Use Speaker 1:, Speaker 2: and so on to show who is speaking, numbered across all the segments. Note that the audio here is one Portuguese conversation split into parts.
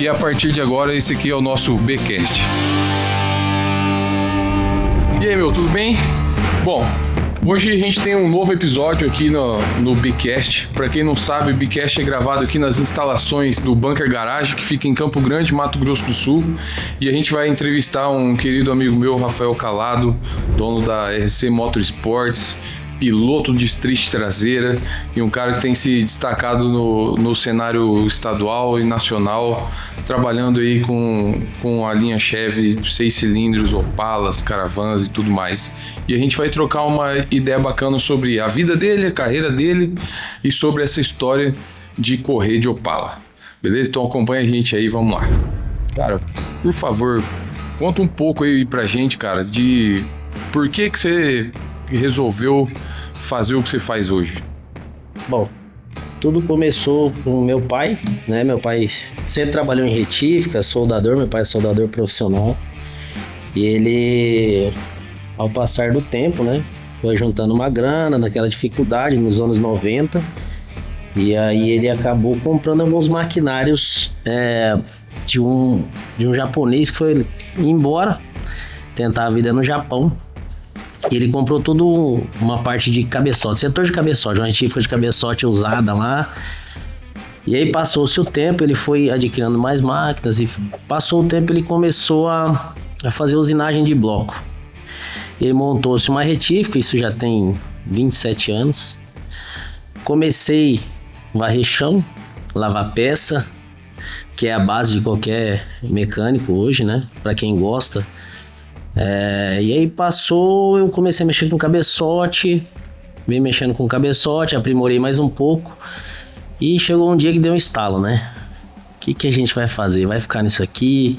Speaker 1: E a partir de agora, esse aqui é o nosso Bcast. E aí, meu, tudo bem? Bom, hoje a gente tem um novo episódio aqui no Bcast. Para quem não sabe, o Bcast é gravado aqui nas instalações do Bunker Garage, que fica em Campo Grande, Mato Grosso do Sul. E a gente vai entrevistar um querido amigo meu, Rafael Calado, dono da RC Motorsports, piloto de street traseira e um cara que tem se destacado no cenário estadual e nacional, trabalhando aí com a linha Chevy 6 cilindros, Opalas, Caravans e tudo mais. E a gente vai trocar uma ideia bacana sobre a vida dele, a carreira dele e sobre essa história de correr de Opala. Beleza? Então acompanha a gente aí, vamos lá. Cara, por favor, conta um pouco aí pra gente, cara, de por que você resolveu fazer o que você faz hoje.
Speaker 2: Bom, tudo começou com meu pai, né? Meu pai sempre trabalhou em retífica, soldador, meu pai é soldador profissional. E ele, ao passar do tempo, né, foi juntando uma grana, naquela dificuldade, nos anos 90. E aí ele acabou comprando alguns maquinários de um japonês que foi embora tentar a vida no Japão. Ele comprou tudo uma parte de cabeçote, setor de cabeçote, uma retífica de cabeçote usada lá. E aí passou-se o tempo, ele foi adquirindo mais máquinas e passou o tempo, ele começou a fazer usinagem de bloco. Ele montou-se uma retífica, isso já tem 27 anos. Comecei a varrer chão, lavar peça, que é a base de qualquer mecânico hoje, né? Para quem gosta. E aí passou, eu comecei a mexer com cabeçote, vim mexendo com cabeçote, aprimorei mais um pouco e chegou um dia que deu um estalo, né? O que a gente vai fazer? Vai ficar nisso aqui?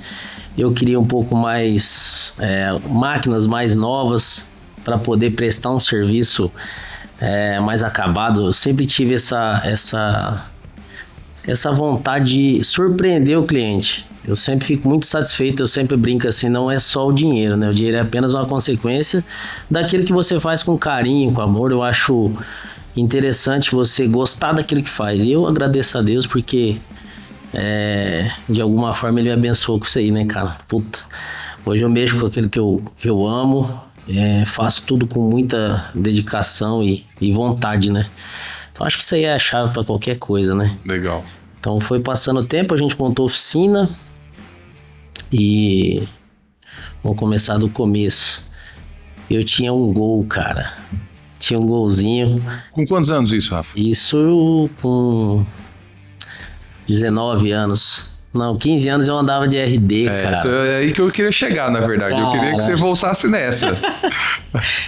Speaker 2: Eu queria um pouco mais, máquinas mais novas para poder prestar um serviço mais acabado. Eu sempre tive essa vontade de surpreender o cliente. Eu sempre fico muito satisfeito, eu sempre brinco assim, não é só o dinheiro, né? O dinheiro é apenas uma consequência daquilo que você faz com carinho, com amor. Eu acho interessante você gostar daquilo que faz. E eu agradeço a Deus porque, de alguma forma, Ele me abençoou com isso aí, né, cara? Puta, hoje eu mexo com aquilo que eu amo, faço tudo com muita dedicação e vontade, né? Então acho que isso aí é a chave para qualquer coisa, né?
Speaker 1: Legal.
Speaker 2: Então foi passando o tempo, a gente montou oficina. E vamos começar do começo. Eu tinha um Gol, cara. Tinha um Golzinho.
Speaker 1: Com quantos anos isso, Rafa?
Speaker 2: Isso com 19 anos. Não, 15 anos eu andava de RD, cara.
Speaker 1: Isso é aí que eu queria chegar, na verdade. Cara, eu queria que você voltasse nessa.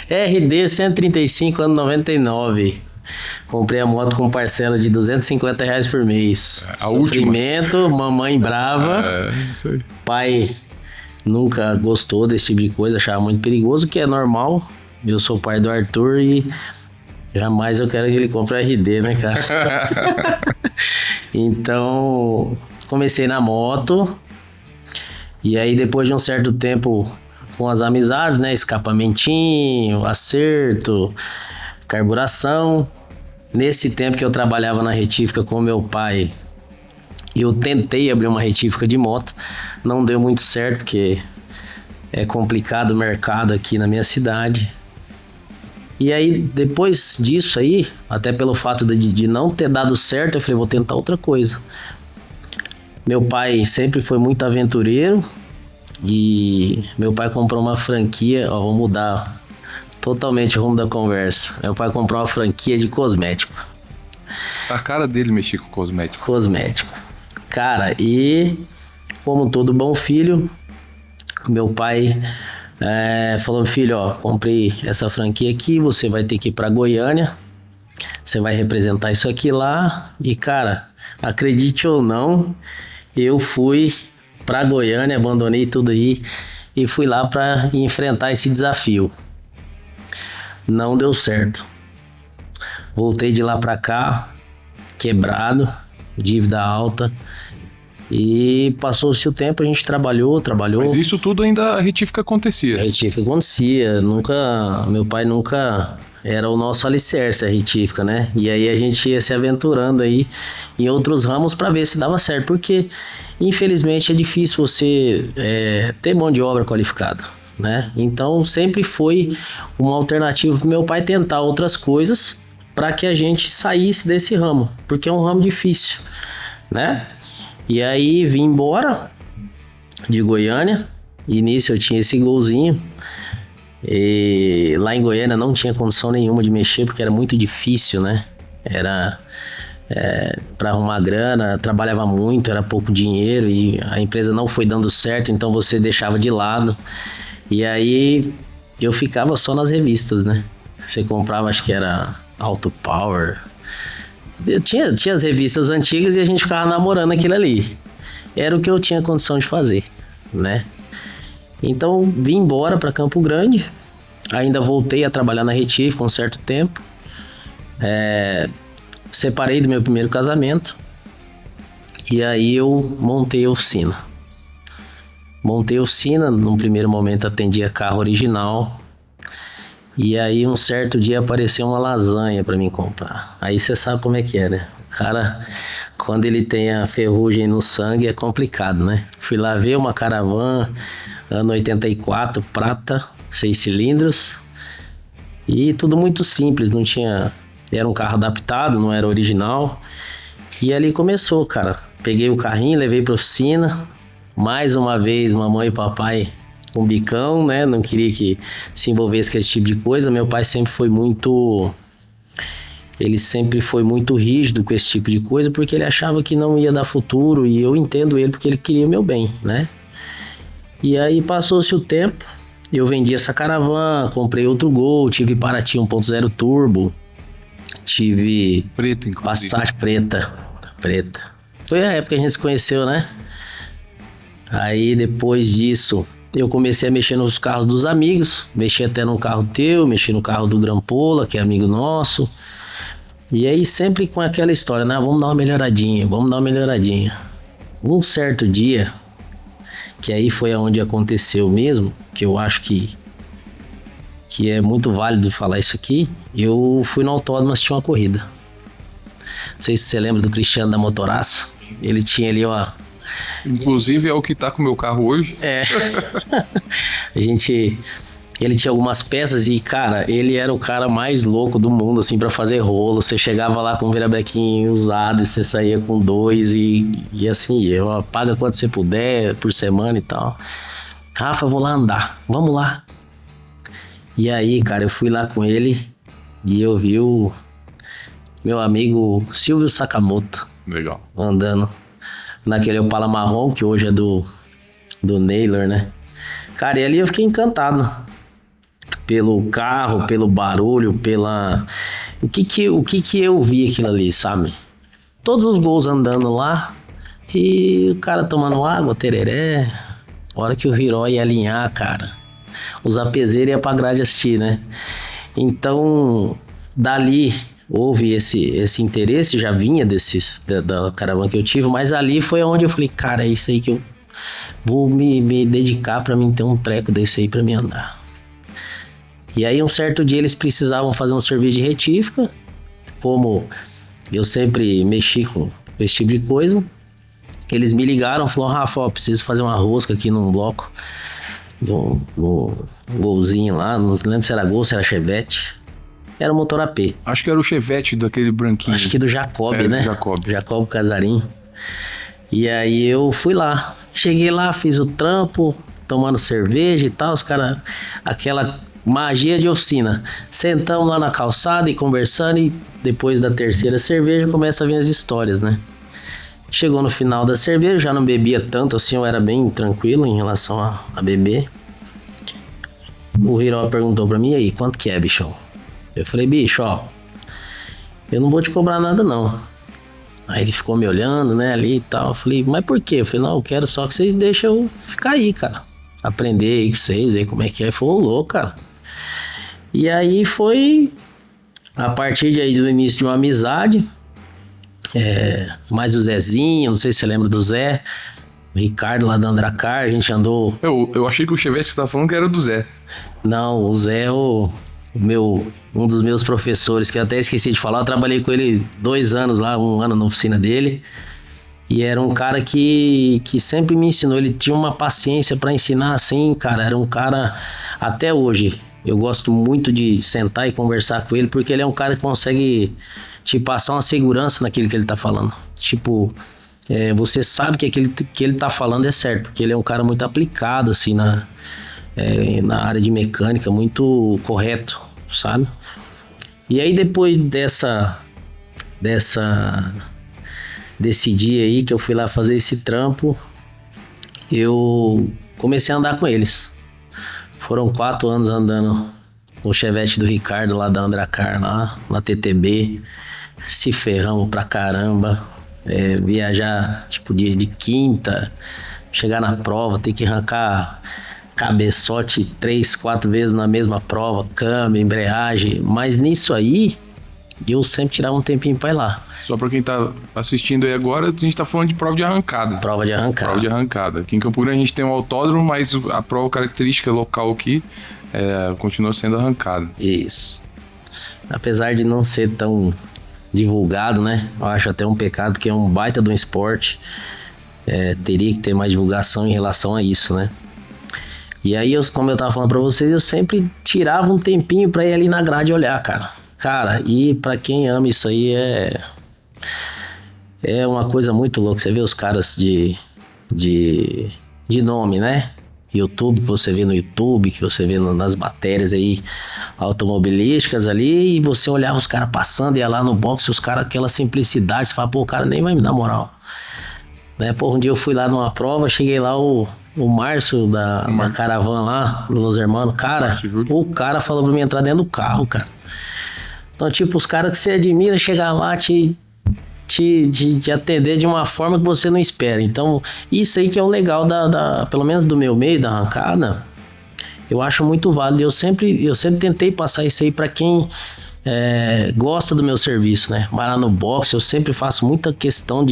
Speaker 2: RD 135, ano 99. Comprei a moto com parcela de R$250 por mês. Sofrimento, última. Mamãe brava.
Speaker 1: Isso aí.
Speaker 2: Pai nunca gostou desse tipo de coisa, achava muito perigoso, que é normal. Eu sou pai do Arthur e jamais eu quero que ele compre RD, né, cara? Então, comecei na moto. E aí, depois de um certo tempo, com as amizades, né? Escapamentinho, acerto, carburação. Nesse tempo que eu trabalhava na retífica com meu pai, eu tentei abrir uma retífica de moto. Não deu muito certo, porque é complicado o mercado aqui na minha cidade. E aí, depois disso aí, até pelo fato de não ter dado certo, eu falei, vou tentar outra coisa. Meu pai sempre foi muito aventureiro e meu pai comprou uma franquia, vou mudar totalmente o rumo da conversa. Meu pai comprou uma franquia de cosmético.
Speaker 1: A cara dele mexia com cosmético.
Speaker 2: Cosmético. Cara, e como todo bom filho, meu pai falou, filho, comprei essa franquia aqui, você vai ter que ir pra Goiânia, você vai representar isso aqui lá. E cara, acredite ou não, eu fui pra Goiânia, abandonei tudo aí e fui lá pra enfrentar esse desafio. Não deu certo. Voltei de lá pra cá, quebrado, dívida alta. E passou-se o tempo, a gente trabalhou.
Speaker 1: Mas isso tudo ainda a retífica acontecia?
Speaker 2: A retífica acontecia. Meu pai nunca era o nosso alicerce, a retífica, né? E aí a gente ia se aventurando aí em outros ramos para ver se dava certo, porque infelizmente é difícil você ter mão de obra qualificada, né? Então sempre foi uma alternativa para meu pai tentar outras coisas para que a gente saísse desse ramo, porque é um ramo difícil, né? E aí vim embora de Goiânia, e nisso eu tinha esse golzinho. E lá em Goiânia não tinha condição nenhuma de mexer porque era muito difícil, né? Era para arrumar grana, trabalhava muito, era pouco dinheiro e a empresa não foi dando certo, então você deixava de lado. E aí eu ficava só nas revistas, né? Você comprava, acho que era Auto Power. Eu tinha as revistas antigas e a gente ficava namorando aquilo ali. Era o que eu tinha condição de fazer, né? Então vim embora para Campo Grande, ainda voltei a trabalhar na retífica um certo tempo, separei do meu primeiro casamento e aí eu montei a oficina. Num primeiro momento atendia carro original e aí um certo dia apareceu uma lasanha para mim comprar. Aí você sabe como é que é, né? O cara, quando ele tem a ferrugem no sangue é complicado, né? Fui lá ver uma Caravan ano 84, prata, 6 cilindros. E tudo muito simples, não tinha... Era um carro adaptado, não era original. E ali começou, cara. Peguei o carrinho, levei pra oficina. Mais uma vez, mamãe e papai com bicão, né? Não queria que se envolvesse com esse tipo de coisa. Meu pai sempre foi muito... Ele sempre foi muito rígido com esse tipo de coisa, porque ele achava que não ia dar futuro. E eu entendo ele, porque ele queria o meu bem, né? E aí passou-se o tempo, eu vendi essa Caravan, comprei outro Gol, tive Paraty 1.0 Turbo, tive
Speaker 1: Preta, inclusive.
Speaker 2: Passat preta. Foi a época que a gente se conheceu, né? Aí depois disso, eu comecei a mexer nos carros dos amigos, mexi até no carro teu, mexi no carro do Grampola, que é amigo nosso. E aí sempre com aquela história, né? Vamos dar uma melhoradinha. Um certo dia... que aí foi aonde aconteceu mesmo, que eu acho que é muito válido falar isso aqui. Eu fui no autódromo assistir uma corrida. Não sei se você lembra do Cristiano da Motoraça. Ele tinha ali, ó...
Speaker 1: Inclusive é o que tá com o meu carro hoje.
Speaker 2: Ele tinha algumas peças e, cara, ele era o cara mais louco do mundo, assim, pra fazer rolo. Você chegava lá com um virabrequim usado e você saía com 2 e assim, eu paga quanto você puder por semana e tal. Rafa, eu vou lá andar, vamos lá. E aí, cara, eu fui lá com ele e eu vi o meu amigo Silvio Sakamoto.
Speaker 1: Legal.
Speaker 2: Andando naquele Opala marrom, que hoje é do Naylor, né? Cara, e ali eu fiquei encantado. Pelo carro, pelo barulho, pela... O que eu vi aquilo ali, sabe? Todos os Gols andando lá e o cara tomando água, tereré. A hora que o Viró ia alinhar, cara, os apezeiros iam pra grade assistir, né? Então, dali houve esse interesse, já vinha da Caravan que eu tive, mas ali foi onde eu falei, cara, é isso aí que eu vou me dedicar pra mim ter um treco desse aí pra me andar. E aí um certo dia eles precisavam fazer um serviço de retífica, como eu sempre mexi com esse tipo de coisa, eles me ligaram e falaram, Rafa, ó, preciso fazer uma rosca aqui num bloco, no Golzinho lá, não lembro se era Gol, se era Chevette, era um motor AP.
Speaker 1: Acho que era o Chevette daquele branquinho.
Speaker 2: Acho que do Jacob, né? Jacob Casarim. E aí eu fui lá, cheguei lá, fiz o trampo, tomando cerveja e tal, os caras, aquela... magia de oficina. Sentamos lá na calçada e conversando e depois da terceira cerveja começa a vir as histórias, né? Chegou no final da cerveja, já não bebia tanto assim, eu era bem tranquilo em relação a beber. O Hiró perguntou pra mim, e aí, quanto que é, bichão? Eu falei, bicho, ó, eu não vou te cobrar nada não. Aí ele ficou me olhando, né, ali e tal. Eu falei, mas por quê? Eu falei, não, eu quero só que vocês deixem eu ficar aí, cara. Aprender aí com vocês, ver como é que é. Ele falou, louco, cara. E aí foi a partir de aí do início de uma amizade, mais o Zezinho, não sei se você lembra do Zé, o Ricardo lá da Andracar, a gente andou...
Speaker 1: Eu achei que o Chevette que você tava falando que era do Zé.
Speaker 2: Não, o Zé um dos meus professores, que eu até esqueci de falar, eu trabalhei com ele 2 anos lá, 1 ano na oficina dele. E era um cara que sempre me ensinou, ele tinha uma paciência para ensinar assim, cara, era um cara, até hoje, eu gosto muito de sentar e conversar com ele, porque ele é um cara que consegue te passar uma segurança naquilo que ele tá falando. Tipo, você sabe que aquilo que ele tá falando é certo, porque ele é um cara muito aplicado, assim, na área de mecânica, muito correto, sabe? E aí depois desse dia aí que eu fui lá fazer esse trampo, eu comecei a andar com eles. Foram 4 anos andando no Chevette do Ricardo, lá da Andracar, lá na TTB. Se ferramos pra caramba. Viajar tipo de quinta, chegar na prova, ter que arrancar cabeçote 3, 4 vezes na mesma prova, câmbio, embreagem. Mas nisso aí, eu sempre tirava um tempinho pra ir lá.
Speaker 1: Só pra quem tá assistindo aí agora, a gente tá falando de prova de arrancada.
Speaker 2: Prova de arrancada.
Speaker 1: Aqui em Campo Grande a gente tem um autódromo, mas a prova característica local aqui continua sendo arrancada.
Speaker 2: Isso. Apesar de não ser tão divulgado, né? Eu acho até um pecado, porque é um baita de um esporte. Teria que ter mais divulgação em relação a isso, né? E aí, como eu tava falando pra vocês, eu sempre tirava um tempinho pra ir ali na grade olhar, cara. Cara, e pra quem ama isso aí é uma coisa muito louca. Você vê os caras de nome, né? YouTube, que você vê no YouTube, que você vê nas matérias aí automobilísticas ali, e você olhava os caras passando, ia lá no boxe, os caras, aquela simplicidade, você fala, pô, o cara nem vai me dar moral. Né? Pô, um dia eu fui lá numa prova, cheguei lá, o Márcio da caravana lá, do Los Hermanos, cara, o cara falou pra mim entrar dentro do carro, cara. Então, tipo, os caras que você admira chegar lá, te atender de uma forma que você não espera. Então, isso aí que é o legal pelo menos do meu meio, da arrancada, eu acho muito válido. Eu sempre tentei passar isso aí pra quem gosta do meu serviço, né? Mas lá no boxe eu sempre faço muita questão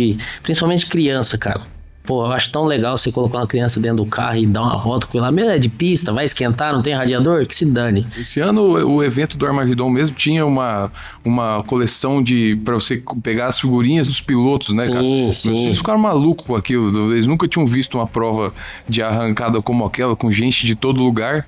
Speaker 2: principalmente criança, cara. Pô, eu acho tão legal você colocar uma criança dentro do carro e dar uma volta com ela. Mesmo é de pista, vai esquentar, não tem radiador? Que se dane.
Speaker 1: Esse ano o evento do Armagedon mesmo tinha uma coleção pra você pegar as figurinhas dos pilotos, né, cara?
Speaker 2: Sim.
Speaker 1: Eles ficaram malucos com aquilo. Eles nunca tinham visto uma prova de arrancada como aquela, com gente de todo lugar.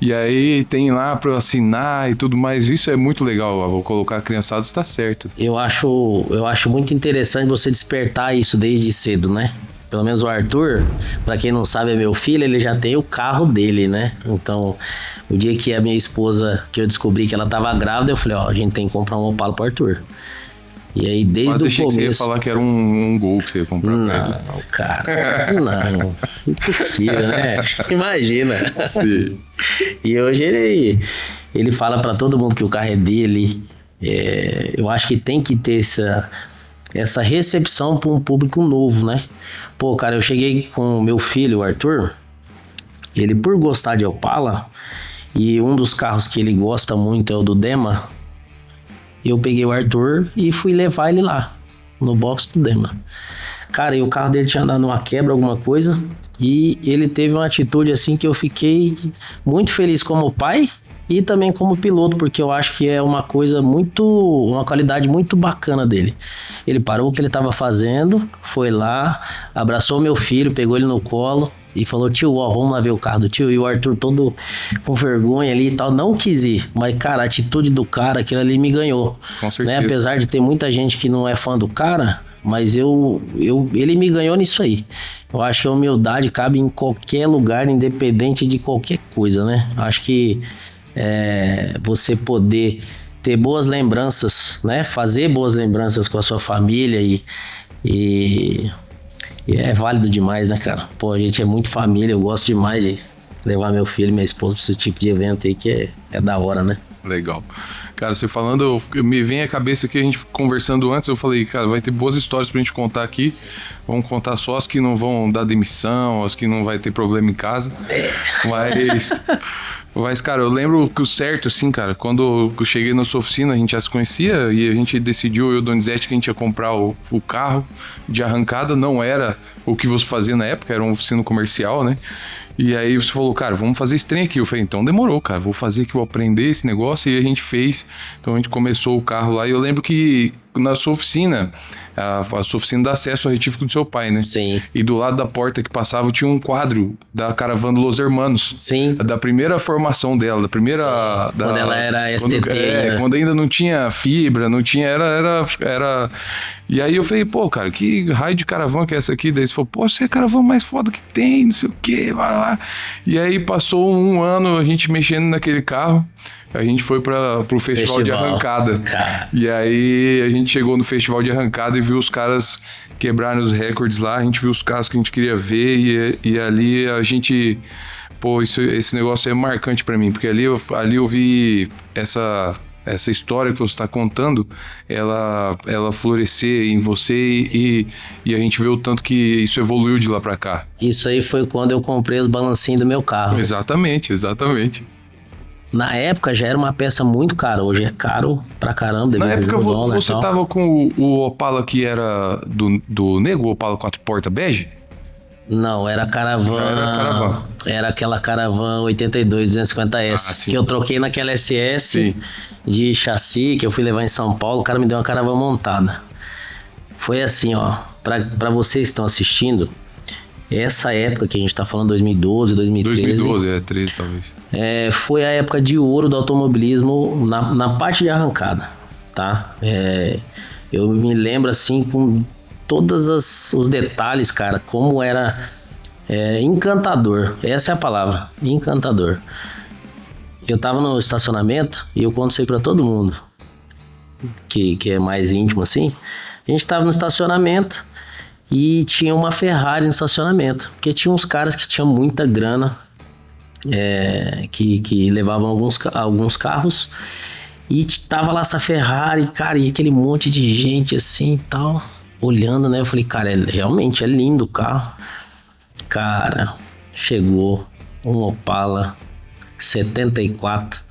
Speaker 1: E aí tem lá pra eu assinar e tudo mais. Isso é muito legal. Vou colocar a criançada, está certo.
Speaker 2: Eu acho muito interessante você despertar isso desde cedo, né? Pelo menos o Arthur, pra quem não sabe, é meu filho, ele já tem o carro dele, né? Então, o dia que a minha esposa, que eu descobri que ela tava grávida, eu falei, a gente tem que comprar um Opala pro Arthur. E aí, desde o começo...
Speaker 1: Mas você ia falar que era um Gol que você ia comprar.
Speaker 2: Não, cara, não. Impossível, né? Imagina.
Speaker 1: Sim.
Speaker 2: E hoje ele fala pra todo mundo que o carro é dele. Eu acho que tem que ter essa recepção para um público novo, né? Pô, cara, eu cheguei com o meu filho, o Arthur, ele por gostar de Opala, e um dos carros que ele gosta muito é o do Dema, eu peguei o Arthur e fui levar ele lá, no box do Dema. Cara, e o carro dele tinha dado uma quebra, alguma coisa, e ele teve uma atitude assim que eu fiquei muito feliz como pai, e também como piloto, porque eu acho que é uma qualidade muito bacana dele. Ele parou o que ele estava fazendo, foi lá, abraçou meu filho, pegou ele no colo e falou, tio, vamos lá ver o carro do tio. E o Arthur todo com vergonha ali e tal, não quis ir. Mas, cara, a atitude do cara, aquilo ali me ganhou.
Speaker 1: Com certeza.
Speaker 2: Né? Apesar de ter muita gente que não é fã do cara, mas ele me ganhou nisso aí. Eu acho que a humildade cabe em qualquer lugar, independente de qualquer coisa, né? Eu acho que você poder ter boas lembranças, né? Fazer boas lembranças com a sua família e é válido demais, né, cara? Pô, a gente é muito família, eu gosto demais de levar meu filho e minha esposa pra esse tipo de evento aí que é da hora, né?
Speaker 1: Legal. Cara, você falando, me vem à cabeça aqui, a gente conversando antes, eu falei, cara, vai ter boas histórias pra gente contar aqui. Vamos contar só as que não vão dar demissão, as que não vai ter problema em casa. Mas, cara, eu lembro que o certo, assim, cara, quando eu cheguei na sua oficina, a gente já se conhecia e a gente decidiu, eu e o Donizete, que a gente ia comprar o carro de arrancada. Não era o que você fazia na época, era uma oficina comercial, né? E aí você falou, cara, vamos fazer esse trem aqui. Eu falei, então demorou, cara, vou fazer aqui, vou aprender esse negócio. E a gente fez, então a gente começou o carro lá. E eu lembro que na sua oficina, a sua oficina dá acesso ao retífico do seu pai, né?
Speaker 2: Sim.
Speaker 1: E do lado da porta que passava tinha um quadro da caravana Los Hermanos.
Speaker 2: Sim.
Speaker 1: Da primeira formação dela, da primeira...
Speaker 2: Quando ela era STT.
Speaker 1: Quando ainda não tinha fibra, não tinha... Era... E aí eu falei, pô, cara, que raio de caravana que é essa aqui? Daí você falou, pô, você é a caravana mais foda que tem, não sei o quê, vai lá. E aí passou um ano a gente mexendo naquele carro. A gente foi pro festival de arrancada. Cara. E aí a gente chegou no festival de arrancada e viu os caras quebrarem os recordes lá. A gente viu os carros que a gente queria ver e ali a gente... Pô, esse negócio é marcante pra mim, porque ali eu vi essa história que você está contando, ela florescer em você e a gente vê o tanto que isso evoluiu de lá pra cá.
Speaker 2: Isso aí foi quando eu comprei os balancinhos do meu carro.
Speaker 1: Exatamente.
Speaker 2: Na época já era uma peça muito cara, hoje é caro pra caramba.
Speaker 1: Na época você tava com o Opala que era do Nego, o Opala 4 porta bege?
Speaker 2: Não, era caravana. Era aquela caravana 82 250S, que eu troquei naquela SS sim. De chassi, que eu fui levar em São Paulo, o cara me deu uma caravana montada. Foi assim, ó, pra vocês que estão assistindo, essa época que a gente tá falando, 2012, 2013...
Speaker 1: 2012, 13 talvez.
Speaker 2: Foi a época de ouro do automobilismo na parte de arrancada, tá? Eu me lembro assim com todos os detalhes, cara, como era encantador. Essa é a palavra, encantador. Eu tava no estacionamento e eu conto isso aí pra todo mundo que é mais íntimo assim. A gente tava no estacionamento e tinha uma Ferrari no estacionamento, porque tinha uns caras que tinham muita grana, que levavam alguns carros, e tava lá essa Ferrari, cara, e aquele monte de gente assim e tal, olhando, né? Eu falei, cara, realmente é lindo o carro. Cara, chegou um Opala 74,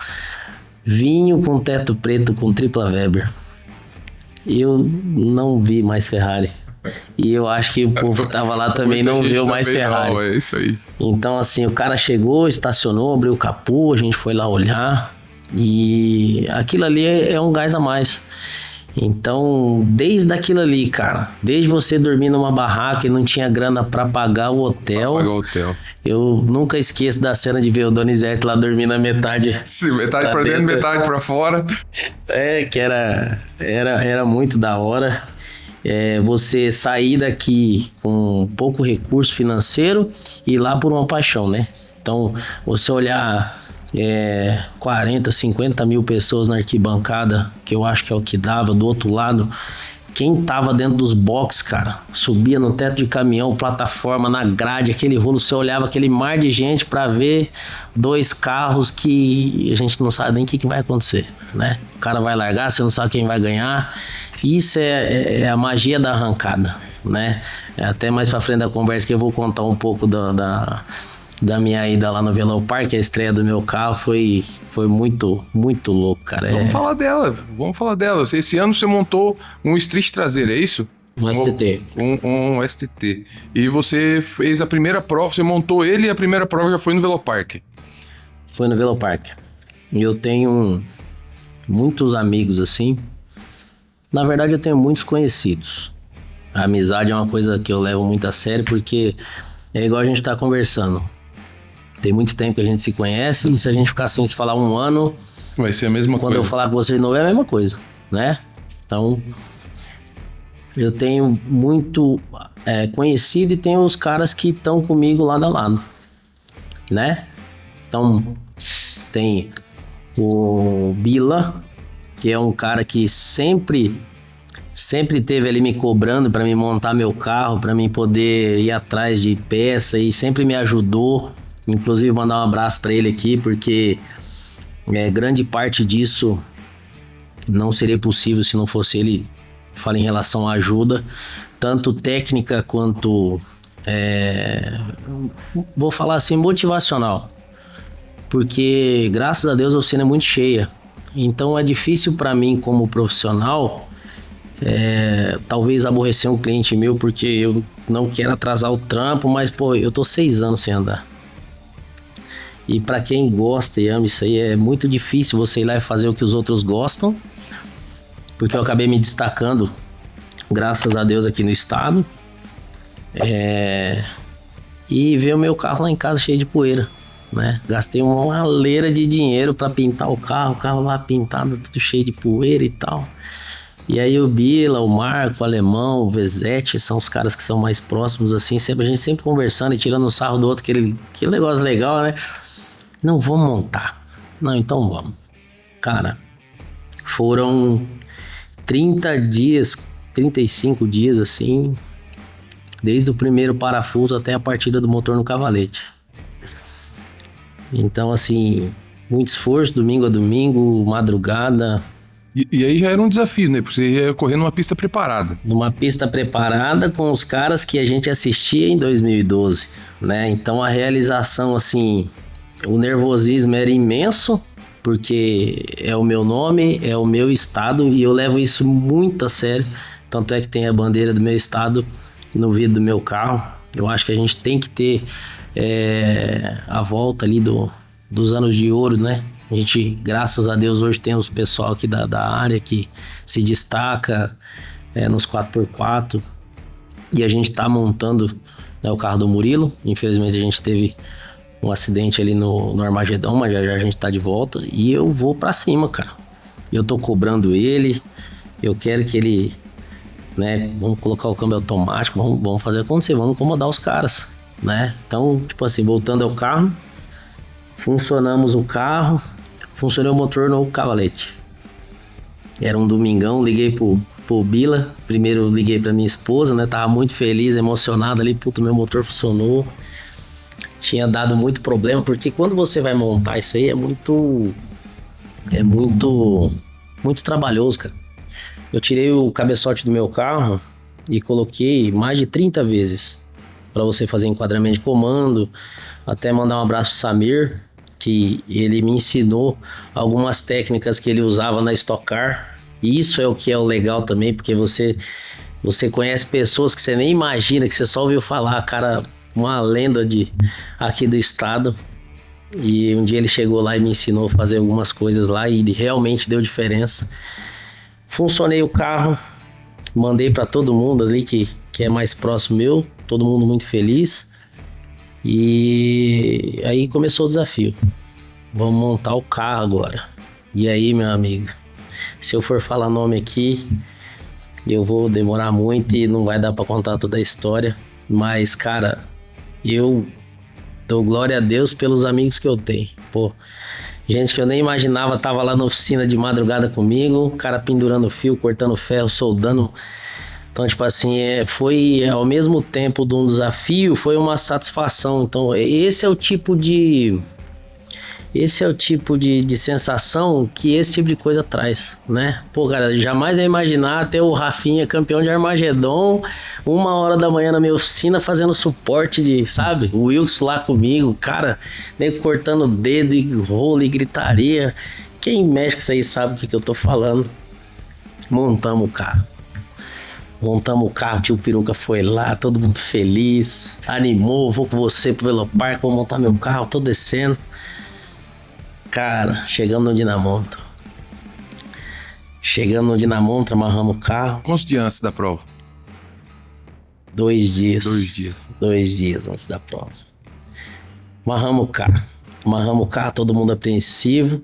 Speaker 2: vinho com teto preto com tripla Weber. Eu não vi mais Ferrari. E eu acho que o povo que tava lá também não viu mais Ferrari.
Speaker 1: É isso aí.
Speaker 2: Então, assim, o cara chegou, estacionou, abriu o capô, a gente foi lá olhar. E aquilo ali é um gás a mais. Então, desde aquilo ali, cara, desde você dormir numa barraca e não tinha grana pra pagar o hotel. Eu nunca esqueço da cena de ver o Donizete lá dormindo na metade.
Speaker 1: Sim, metade pra dentro, metade pra fora.
Speaker 2: Que era muito da hora. Você sair daqui com pouco recurso financeiro e ir lá por uma paixão, né? Então, você olhar 40, 50 mil pessoas na arquibancada, que eu acho que é o que dava, do outro lado, quem tava dentro dos boxes, cara, subia no teto de caminhão, plataforma, na grade, aquele rolo, você olhava aquele mar de gente pra ver dois carros que a gente não sabe nem o que vai acontecer, né? O cara vai largar, você não sabe quem vai ganhar. Isso é a magia da arrancada, né? Até mais pra frente da conversa que eu vou contar um pouco da minha ida lá no Velopark, a estreia do meu carro foi muito, muito louco, cara.
Speaker 1: Vamos falar dela. Esse ano você montou um street traseiro, é isso?
Speaker 2: Um STT.
Speaker 1: Um STT. E você fez a primeira prova, você montou ele e a primeira prova já foi no Velopark.
Speaker 2: Foi no Velopark. E eu tenho muitos amigos assim. Na verdade, eu tenho muitos conhecidos. A amizade é uma coisa que eu levo muito a sério, porque é igual a gente tá conversando. Tem muito tempo que a gente se conhece, e se a gente ficar sem se falar um ano...
Speaker 1: Vai ser a mesma coisa.
Speaker 2: Quando eu falar com você de novo, é a mesma coisa, né? Então, eu tenho muito conhecido e tenho os caras que estão comigo lado a lado, né? Então, tem o Bila, que é um cara que sempre teve ali me cobrando para me montar meu carro, para mim poder ir atrás de peça, e sempre me ajudou. Inclusive mandar um abraço para ele aqui, porque grande parte disso não seria possível se não fosse ele. Fala em relação à ajuda, tanto técnica quanto vou falar assim, motivacional, porque graças a Deus a oficina é muito cheia. Então é difícil para mim como profissional talvez aborrecer um cliente meu, porque eu não quero atrasar o trampo, mas pô, eu tô 6 anos sem andar. E para quem gosta e ama isso aí, é muito difícil você ir lá e fazer o que os outros gostam, porque eu acabei me destacando, graças a Deus, aqui no estado. E ver o meu carro lá em casa cheio de poeira, né? Gastei uma leira de dinheiro para pintar o carro lá pintado, tudo cheio de poeira e tal. E aí o Bila, o Marco, o Alemão, o Vezete, são os caras que são mais próximos, assim, a gente sempre conversando e tirando um sarro do outro, aquele negócio legal, né? Não, vamos montar. Não, então vamos. Cara, foram 30 dias, 35 dias, assim, desde o primeiro parafuso até a partida do motor no cavalete. Então, assim, muito esforço, domingo a domingo, madrugada.
Speaker 1: E aí já era um desafio, né? Porque você ia correr numa pista preparada.
Speaker 2: Numa pista preparada com os caras que a gente assistia em 2012, né? Então a realização, assim, o nervosismo era imenso, porque é o meu nome, é o meu estado, e eu levo isso muito a sério. Tanto é que tem a bandeira do meu estado no vidro do meu carro. Eu acho que a gente tem que ter a volta ali dos anos de ouro, né? A gente, graças a Deus, hoje tem os pessoal aqui da área que se destaca nos 4x4. E a gente tá montando, né, o carro do Murilo. Infelizmente a gente teve um acidente ali no Armagedon, mas já a gente tá de volta. E eu vou pra cima, cara. Eu tô cobrando ele. Eu quero que ele, né, vamos colocar o câmbio automático, vamos fazer acontecer, vamos incomodar os caras, né? Então, tipo assim, voltando ao carro, funcionamos o carro, funcionou o motor no cavalete. Era um domingão, liguei pro Bila, primeiro liguei pra minha esposa, né? Tava muito feliz, emocionado ali, puto, meu motor funcionou. Tinha dado muito problema, porque quando você vai montar isso aí é muito trabalhoso, cara. Eu tirei o cabeçote do meu carro e coloquei mais de 30 vezes para você fazer enquadramento de comando, até mandar um abraço pro Samir, que ele me ensinou algumas técnicas que ele usava na Stock Car. E isso é o que é o legal também, porque você conhece pessoas que você nem imagina, que você só ouviu falar, cara, uma lenda aqui do estado. E um dia ele chegou lá e me ensinou a fazer algumas coisas lá e realmente deu diferença. Funcionei o carro, mandei para todo mundo ali que é mais próximo meu, todo mundo muito feliz. E aí começou o desafio. Vamos montar o carro agora. E aí, meu amigo, se eu for falar nome aqui, eu vou demorar muito e não vai dar para contar toda a história. Mas, cara, eu dou glória a Deus pelos amigos que eu tenho. Pô, gente que eu nem imaginava tava lá na oficina de madrugada comigo, o cara pendurando fio, cortando ferro, soldando. Então, tipo assim, foi ao mesmo tempo de um desafio, foi uma satisfação. Então, esse é o tipo de sensação que esse tipo de coisa traz, né? Pô, cara, jamais ia imaginar ter o Rafinha, campeão de Armagedon, 1h da manhã na minha oficina fazendo suporte de, sabe? O Wilkes lá comigo, cara, nego cortando o dedo e rolo e gritaria. Quem mexe com isso aí sabe o que eu tô falando. Montamos o carro. O tio Peruca foi lá, todo mundo feliz, animou, vou com você pro Velopark, vou montar meu carro, tô descendo. Cara, chegamos no Dinamômetro, amarramos o carro.
Speaker 1: Quantos dias antes da prova?
Speaker 2: 2 dias.
Speaker 1: 2 dias.
Speaker 2: 2 dias antes da prova. Amarramos o carro, todo mundo apreensivo.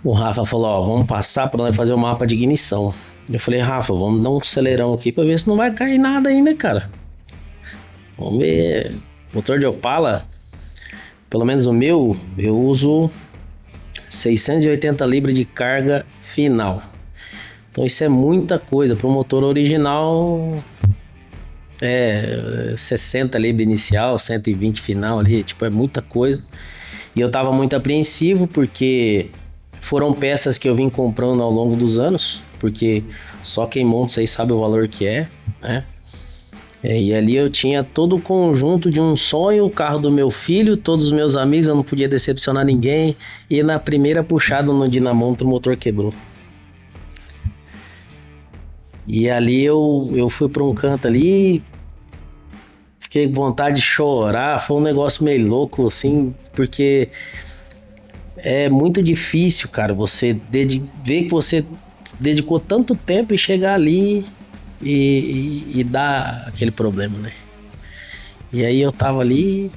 Speaker 2: O Rafa falou, ó, vamos passar pra nós fazer o mapa de ignição. Eu falei, Rafa, vamos dar um acelerão aqui pra ver se não vai cair nada ainda, cara. Vamos ver. Motor de Opala, pelo menos o meu, eu uso 680 libras de carga final. Então isso é muita coisa. Para o motor original é 60 libras inicial, 120 final ali, tipo, é muita coisa. E eu tava muito apreensivo porque foram peças que eu vim comprando ao longo dos anos, porque só quem monta isso aí sabe o valor que é, né? E ali eu tinha todo o conjunto de um sonho, o carro do meu filho, todos os meus amigos, eu não podia decepcionar ninguém. E na primeira puxada no dinamômetro o motor quebrou. E ali eu fui para um canto ali, Fiquei com vontade de chorar. Foi um negócio meio louco, assim, porque é muito difícil, cara, você ver que você dedicou tanto tempo e chegar ali e dar aquele problema, né? E aí eu tava ali,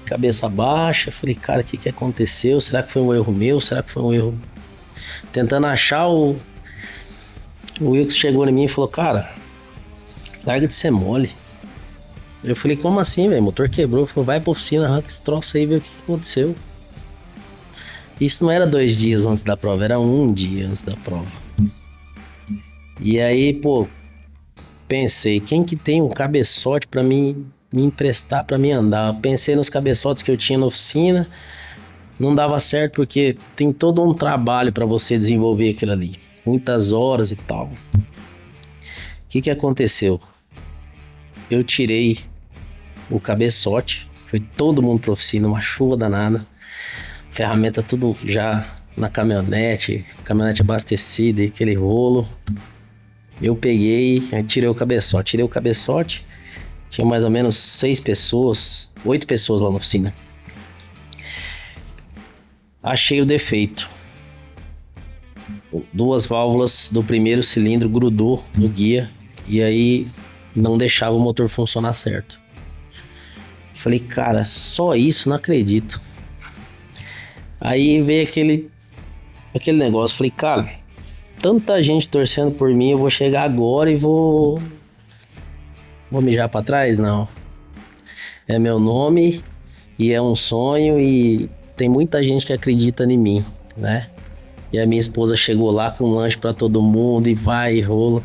Speaker 2: cabeça baixa, falei, cara, o que aconteceu? Será que foi um erro meu? Será que foi um erro? Tentando achar o Wilkes chegou em mim e falou, cara, larga de ser mole. Eu falei, como assim, velho? O motor quebrou. Ele falou, vai pra oficina, arranca esse troço aí, vê o que aconteceu. Isso não era 2 dias antes da prova, era 1 dia antes da prova. E aí, pô, pensei, quem que tem um cabeçote pra me emprestar pra mim andar? Eu pensei nos cabeçotes que eu tinha na oficina, não dava certo porque tem todo um trabalho pra você desenvolver aquilo ali. Muitas horas e tal. O que aconteceu? Eu tirei o cabeçote, foi todo mundo pra oficina, uma chuva danada, ferramenta tudo já na caminhonete abastecida, aquele rolo. Eu peguei, tirei o cabeçote, tinha mais ou menos 8 pessoas lá na oficina. Achei o defeito. 2 válvulas do primeiro cilindro grudou no guia e aí não deixava o motor funcionar certo. Falei, cara, só isso, não acredito. Aí veio aquele negócio, falei, cara, tanta gente torcendo por mim, eu vou chegar agora e vou mijar pra trás? Não. É meu nome e é um sonho e tem muita gente que acredita em mim, né? E a minha esposa chegou lá com um lanche pra todo mundo e vai e rola.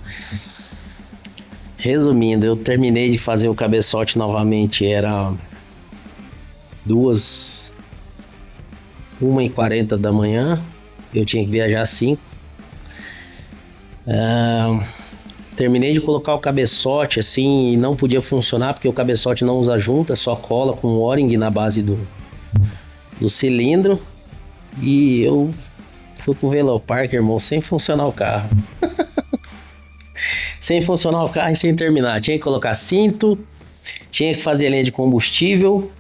Speaker 2: Resumindo, eu terminei de fazer o cabeçote novamente, era 1h40 da manhã, eu tinha que viajar às 5. Terminei de colocar o cabeçote assim e não podia funcionar porque o cabeçote não usa junta, só cola com o-ring na base do cilindro. E eu fui pro Velopark, irmão, sem funcionar o carro. Sem funcionar o carro e sem terminar. Tinha que colocar cinto, tinha que fazer a linha de combustível,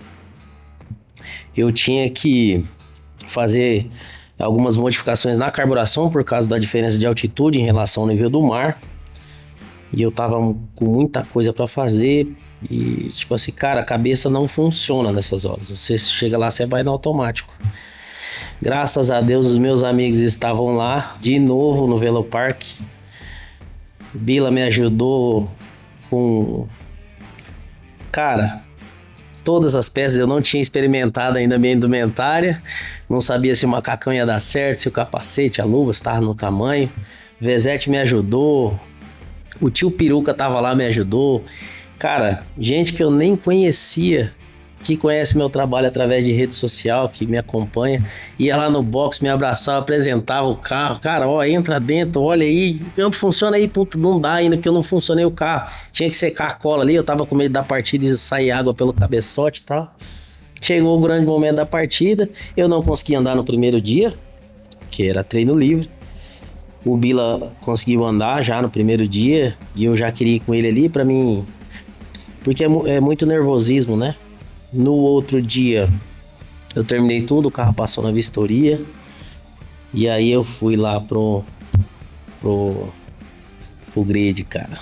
Speaker 2: eu tinha que fazer algumas modificações na carburação por causa da diferença de altitude em relação ao nível do mar. E eu tava com muita coisa pra fazer e tipo assim, cara, a cabeça não funciona nessas horas. Você chega lá, você vai no automático. Graças a Deus os meus amigos estavam lá de novo no Velopark. Bila me ajudou com... Cara, todas as peças eu não tinha experimentado ainda minha indumentária. Não sabia se o macacão ia dar certo, se o capacete, a luva estava no tamanho. Vezete me ajudou. O tio Peruca tava lá, me ajudou. Cara, gente que eu nem conhecia, que conhece meu trabalho através de rede social, que me acompanha, ia lá no box, me abraçava, apresentava o carro. Cara, ó, entra dentro, olha aí, não funciona aí, puto, não dá ainda, que eu não funcionei o carro. Tinha que secar a cola ali, eu tava com medo da partida e sair água pelo cabeçote e tal. Chegou o grande momento da partida, eu não consegui andar no primeiro dia, que era treino livre. O Bila conseguiu andar já no primeiro dia, e eu já queria ir com ele ali pra mim, porque é muito nervosismo, né? No outro dia, eu terminei tudo, o carro passou na vistoria. E aí eu fui lá pro grid, cara.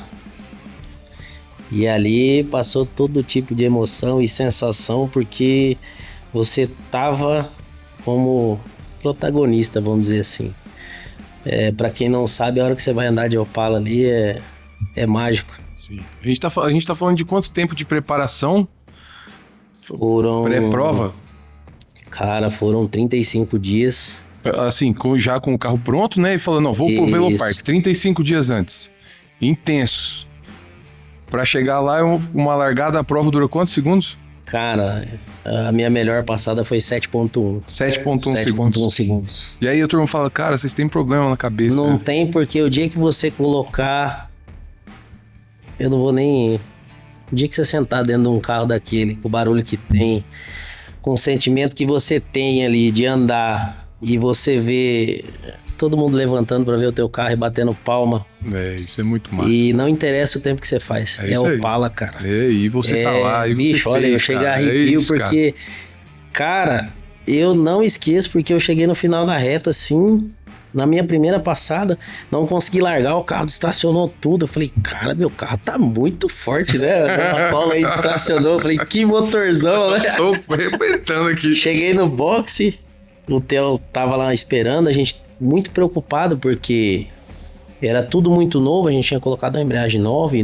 Speaker 2: E ali passou todo tipo de emoção e sensação, porque você tava como protagonista, vamos dizer assim. Pra quem não sabe, a hora que você vai andar de Opala ali é mágico.
Speaker 1: Sim. A gente tá falando de quanto tempo de preparação?
Speaker 2: Foram...
Speaker 1: Pré-prova?
Speaker 2: Cara, foram 35 dias.
Speaker 1: Assim, já com o carro pronto, né? E falando, não, vou pro Velopark, 35 dias antes. Intensos. Pra chegar lá, uma largada, a prova durou quantos segundos?
Speaker 2: Cara, a minha melhor passada foi 7.1.
Speaker 1: 7.1
Speaker 2: segundos.
Speaker 1: E aí a turma fala, cara, vocês têm problema na cabeça.
Speaker 2: Não tem, porque o dia que você colocar... Eu não vou nem... O dia que você sentar dentro de um carro daquele, com o barulho que tem, com o sentimento que você tem ali de andar, e você vê todo mundo levantando pra ver o teu carro e batendo palma.
Speaker 1: Isso é muito massa.
Speaker 2: E não interessa o tempo que você faz. É
Speaker 1: isso aí.
Speaker 2: Opala, cara.
Speaker 1: E você tá lá, e
Speaker 2: bicho,
Speaker 1: você
Speaker 2: olha,
Speaker 1: fez,
Speaker 2: eu cheguei a
Speaker 1: cara.
Speaker 2: arrepio
Speaker 1: Isso,
Speaker 2: porque... Cara, eu não esqueço porque eu cheguei no final da reta, assim... Na minha primeira passada, não consegui largar, o carro distracionou tudo. Eu falei, cara, meu carro tá muito forte, né? A Paula aí distracionou. Eu falei, que motorzão, né?
Speaker 1: Tô arrebentando aqui.
Speaker 2: Cheguei no boxe, o Theo tava lá esperando, a gente muito preocupado porque era tudo muito novo, a gente tinha colocado a embreagem nova e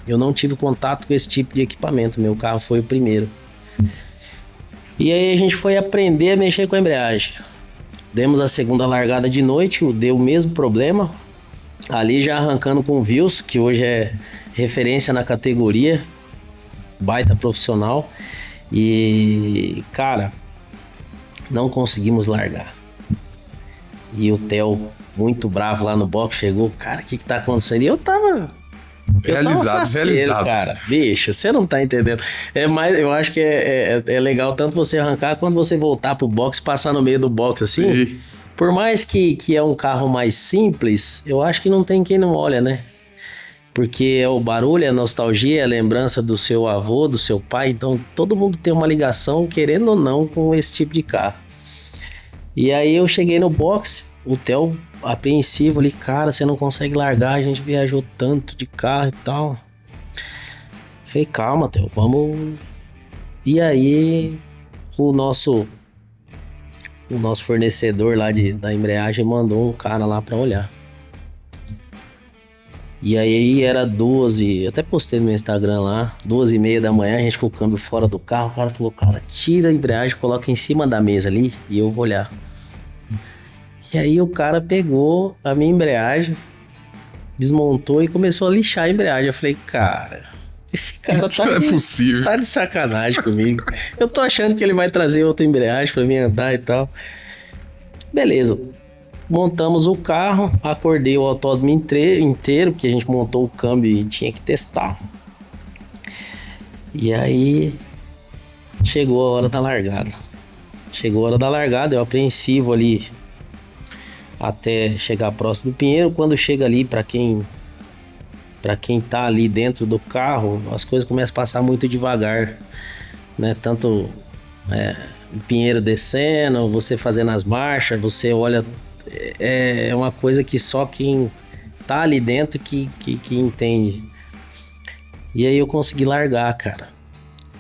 Speaker 2: eu não tive contato com esse tipo de equipamento, meu carro foi o primeiro. E aí a gente foi aprender a mexer com a embreagem. Demos a segunda largada de noite, deu o mesmo problema. Ali já arrancando com o Vils, que hoje é referência na categoria. Baita profissional. E, cara, não conseguimos largar. E o Theo, muito bravo lá no box, chegou. Cara, o que tá acontecendo? E eu tava
Speaker 1: Realizado.
Speaker 2: Cara. Bicho, você não tá entendendo. Eu acho que é legal tanto você arrancar quanto você voltar pro box, passar no meio do box assim.
Speaker 1: Sim.
Speaker 2: Por mais que é um carro mais simples, eu acho que não tem quem não olha, né? Porque é o barulho, é a nostalgia, é a lembrança do seu avô, do seu pai. Então todo mundo tem uma ligação, querendo ou não, com esse tipo de carro. E aí eu cheguei no box, o Theo apreensivo ali, cara, você não consegue largar, a gente viajou tanto de carro e tal. Falei, calma, Theo, vamos... E aí o nosso fornecedor lá da embreagem mandou um cara lá pra olhar. E aí era 12, até postei no meu Instagram lá, 12h30 da manhã, a gente com o câmbio fora do carro, o cara falou, cara, tira a embreagem, coloca em cima da mesa ali e eu vou olhar. E aí o cara pegou a minha embreagem, desmontou e começou a lixar a embreagem. Eu falei, cara, esse cara
Speaker 1: não é possível.
Speaker 2: Tá de sacanagem comigo. Eu tô achando que ele vai trazer outra embreagem pra mim andar e tal. Beleza. Montamos o carro, acordei o autódromo inteiro, porque a gente montou o câmbio e tinha que testar. E aí chegou a hora da largada. Eu apreensivo ali até chegar próximo do Pinheiro. Quando chega ali, pra quem tá ali dentro do carro, as coisas começam a passar muito devagar, né? Tanto o Pinheiro descendo, você fazendo as marchas, você olha, é uma coisa que só quem tá ali dentro que entende. E aí eu consegui largar, cara.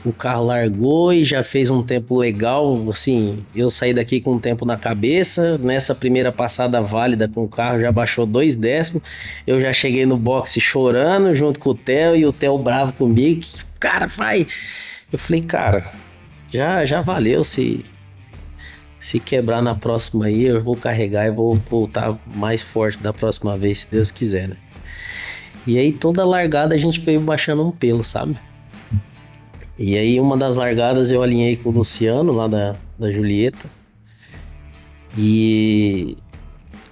Speaker 2: O carro largou e já fez um tempo legal, assim, eu saí daqui com um tempo na cabeça, nessa primeira passada válida com o carro já baixou 2 décimos, eu já cheguei no boxe chorando junto com o Theo e o Theo bravo comigo, cara, vai! Eu falei, cara, já valeu, se quebrar na próxima aí, eu vou carregar e vou voltar mais forte da próxima vez, se Deus quiser, né? E aí toda largada a gente veio baixando um pelo, sabe? E aí uma das largadas eu alinhei com o Luciano lá da Julieta. E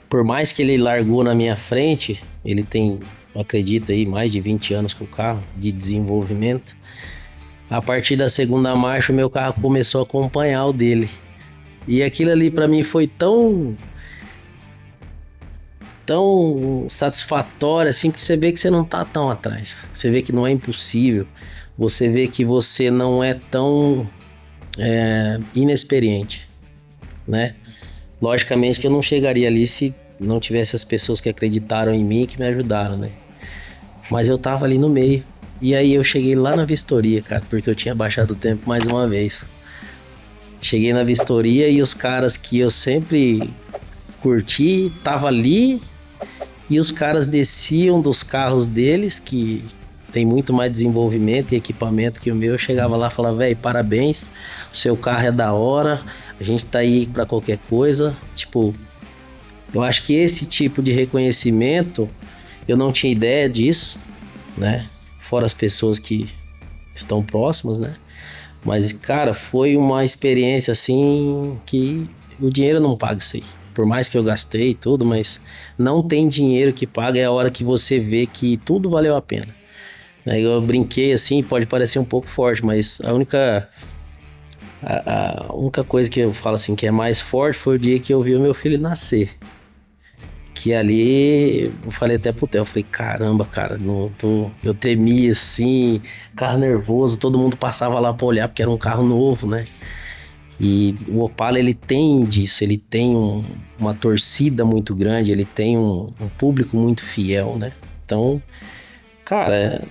Speaker 2: por mais que ele largou na minha frente, ele tem, acredito aí, mais de 20 anos com o carro de desenvolvimento. A partir da segunda marcha o meu carro começou a acompanhar o dele. E aquilo ali pra mim foi tão satisfatório assim, que você vê que você não tá tão atrás. Você vê que não é impossível. Você vê que você não é tão inexperiente, né? Logicamente que eu não chegaria ali se não tivesse as pessoas que acreditaram em mim e que me ajudaram, né? Mas eu tava ali no meio. E aí eu cheguei lá na vistoria, cara, porque eu tinha baixado o tempo mais uma vez. Cheguei na vistoria e os caras que eu sempre curti tava ali, e os caras desciam dos carros deles, que tem muito mais desenvolvimento e equipamento que o meu. Eu chegava lá e falava, velho, parabéns, o seu carro é da hora, a gente tá aí pra qualquer coisa. Tipo, eu acho que esse tipo de reconhecimento, eu não tinha ideia disso, né? Fora as pessoas que estão próximas, né? Mas, cara, foi uma experiência assim que o dinheiro não paga isso aí. Por mais que eu gastei e tudo, mas não tem dinheiro que paga, é a hora que você vê que tudo valeu a pena. Eu brinquei assim, pode parecer um pouco forte, mas a única coisa que eu falo assim que é mais forte foi o dia que eu vi o meu filho nascer. Que ali, eu falei até pro Theo, eu falei, caramba, cara, eu tremia assim, carro nervoso, todo mundo passava lá pra olhar, porque era um carro novo, né? E o Opala, ele tem disso, ele tem uma torcida muito grande, ele tem um público muito fiel, né? Então, cara,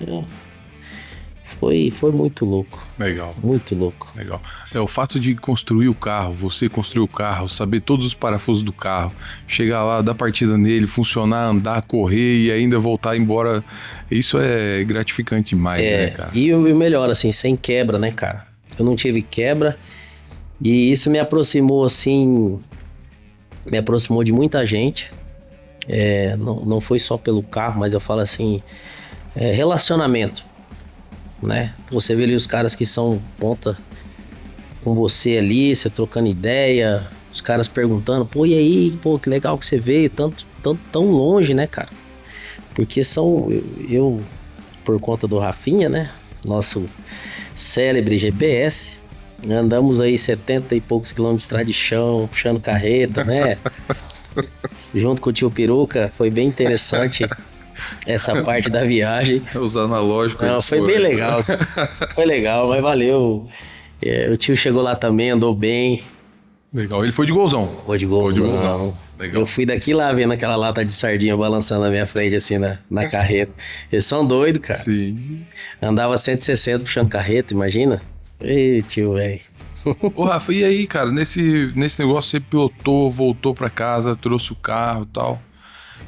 Speaker 2: foi muito louco.
Speaker 1: Legal.
Speaker 2: Muito louco.
Speaker 1: Legal. O fato de construir o carro, você construir o carro, saber todos os parafusos do carro, chegar lá, dar partida nele, funcionar, andar, correr e ainda voltar embora, isso é gratificante demais, né, cara?
Speaker 2: E o melhor, assim, sem quebra, né, cara? Eu não tive quebra e isso me aproximou, assim, de muita gente. Não foi só pelo carro, mas eu falo assim, relacionamento, né? Você vê ali os caras que são ponta com você ali, você trocando ideia, os caras perguntando, pô, e aí, pô, que legal que você veio, tão longe, né, cara? Porque eu, por conta do Rafinha, né, nosso célebre GPS, andamos aí 70 e poucos quilômetros de estrada de chão, puxando carreta, né? Junto com o tio Peruca, foi bem interessante essa parte da viagem.
Speaker 1: Os analógicos.
Speaker 2: Não, foi bem legal. Foi legal, mas valeu. O tio chegou lá também, andou bem.
Speaker 1: Legal. Ele foi de golzão.
Speaker 2: Foi de golzão.
Speaker 1: Legal.
Speaker 2: Eu fui daqui lá vendo aquela lata de sardinha balançando na minha frente, assim, na carreta. Eles são doidos, cara.
Speaker 1: Sim.
Speaker 2: Andava 160 puxando carreta, imagina? Ei, tio, velho.
Speaker 1: Ô, Rafa, e aí, cara, nesse negócio você pilotou, voltou pra casa, trouxe o carro e tal.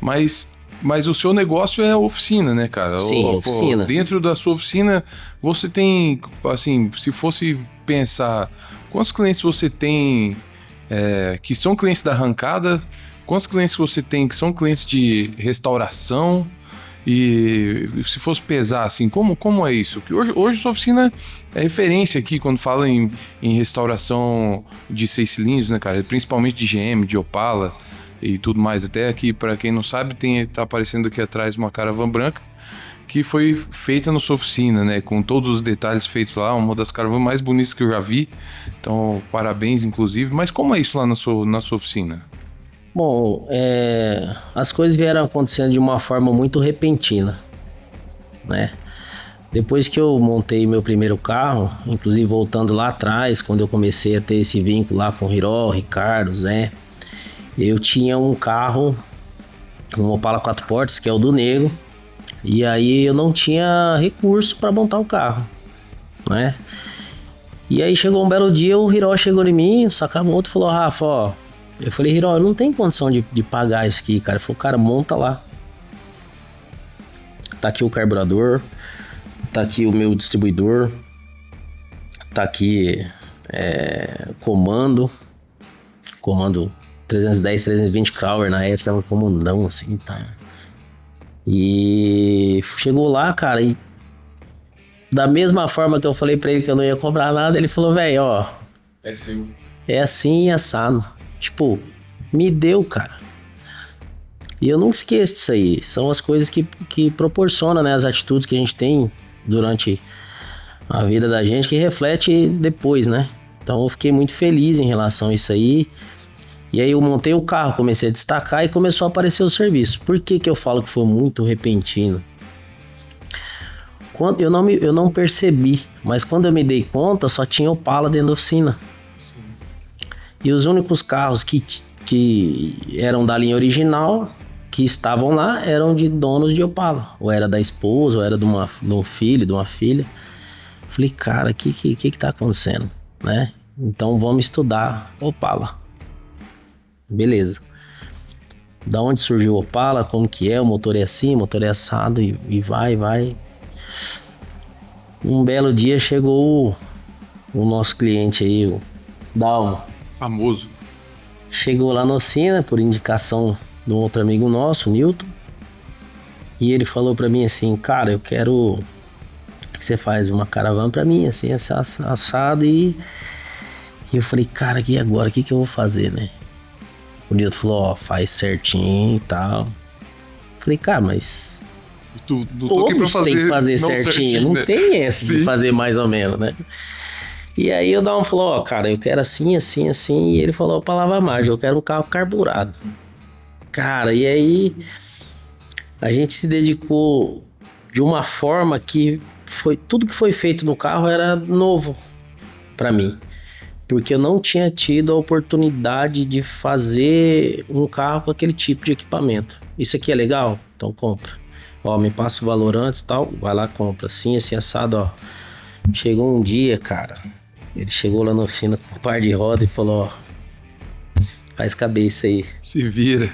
Speaker 1: Mas o seu negócio é a oficina, né, cara?
Speaker 2: Sim, oficina.
Speaker 1: Dentro da sua oficina, você tem, assim, se fosse pensar, quantos clientes você tem que são clientes da arrancada? Quantos clientes você tem que são clientes de restauração? E se fosse pesar, assim, como é isso? Que hoje sua oficina é referência aqui quando fala em restauração de 6 cilindros, né, cara? Principalmente de GM, de Opala e tudo mais. Até aqui, para quem não sabe, tá aparecendo aqui atrás uma Caravan branca que foi feita na sua oficina, né? Com todos os detalhes feitos lá, uma das Caravan mais bonitas que eu já vi. Então, parabéns, inclusive. Mas como é isso lá na sua oficina?
Speaker 2: Bom, as coisas vieram acontecendo de uma forma muito repentina, né? Depois que eu montei meu primeiro carro, inclusive voltando lá atrás, quando eu comecei a ter esse vínculo lá com o Hiró, Ricardo, Zé, eu tinha um carro, um Opala 4 portas, que é o do Nego, e aí eu não tinha recurso para montar o carro, né? E aí chegou um belo dia, o Hiró chegou em mim, sacava outro e falou, Rafa, ó, eu falei, Hiró, eu não tenho condição de pagar isso aqui, cara. Ele falou, cara, monta lá. Tá aqui o carburador, tá aqui o meu distribuidor, tá aqui comando 310, 320 Crowler na época, tava comandão assim, tá. E chegou lá, cara, e da mesma forma que eu falei pra ele que eu não ia cobrar nada, ele falou, velho, ó, é assim e assado. Tipo, me deu, cara. E eu não esqueço disso aí. São as coisas que proporcionam, né? As atitudes que a gente tem durante a vida da gente, que reflete depois, né? Então eu fiquei muito feliz em relação a isso aí. E aí eu montei o carro, comecei a destacar e começou a aparecer o serviço. Por que eu falo que foi muito repentino? Eu não percebi, mas quando eu me dei conta, só tinha Opala dentro da oficina. E os únicos carros que eram da linha original, que estavam lá, eram de donos de Opala. Ou era da esposa, ou era de um filho, de uma filha. Falei, cara, o que tá acontecendo, né? Então vamos estudar Opala. Beleza. Da onde surgiu o Opala, como que é, o motor é assim, o motor é assado, e vai. Um belo dia chegou o nosso cliente aí, o Dalmo.
Speaker 1: Famoso.
Speaker 2: Chegou lá na oficina por indicação de um outro amigo nosso, o Newton. E ele falou pra mim assim, cara, eu quero que você faz uma Caravan pra mim, assim, assado. E eu falei, cara, e agora? O que eu vou fazer, né? O Newton falou, ó, faz certinho e tal. Falei, cara, mas todos tem que fazer certinho. Não, né? Tem essa de fazer mais ou menos, né? E aí o Dalmo falou, ó, cara, eu quero assim. E ele falou a palavra mágica, eu quero um carro carburado. Cara, e aí a gente se dedicou de uma forma que tudo que foi feito no carro era novo para mim. Porque eu não tinha tido a oportunidade de fazer um carro com aquele tipo de equipamento. Isso aqui é legal? Então compra. Ó, me passa o valor antes e tal, vai lá, compra. Assim, assim, assado, ó. Chegou um dia, cara, ele chegou lá na oficina com um par de roda e falou, ó, faz cabeça aí.
Speaker 1: Se vira.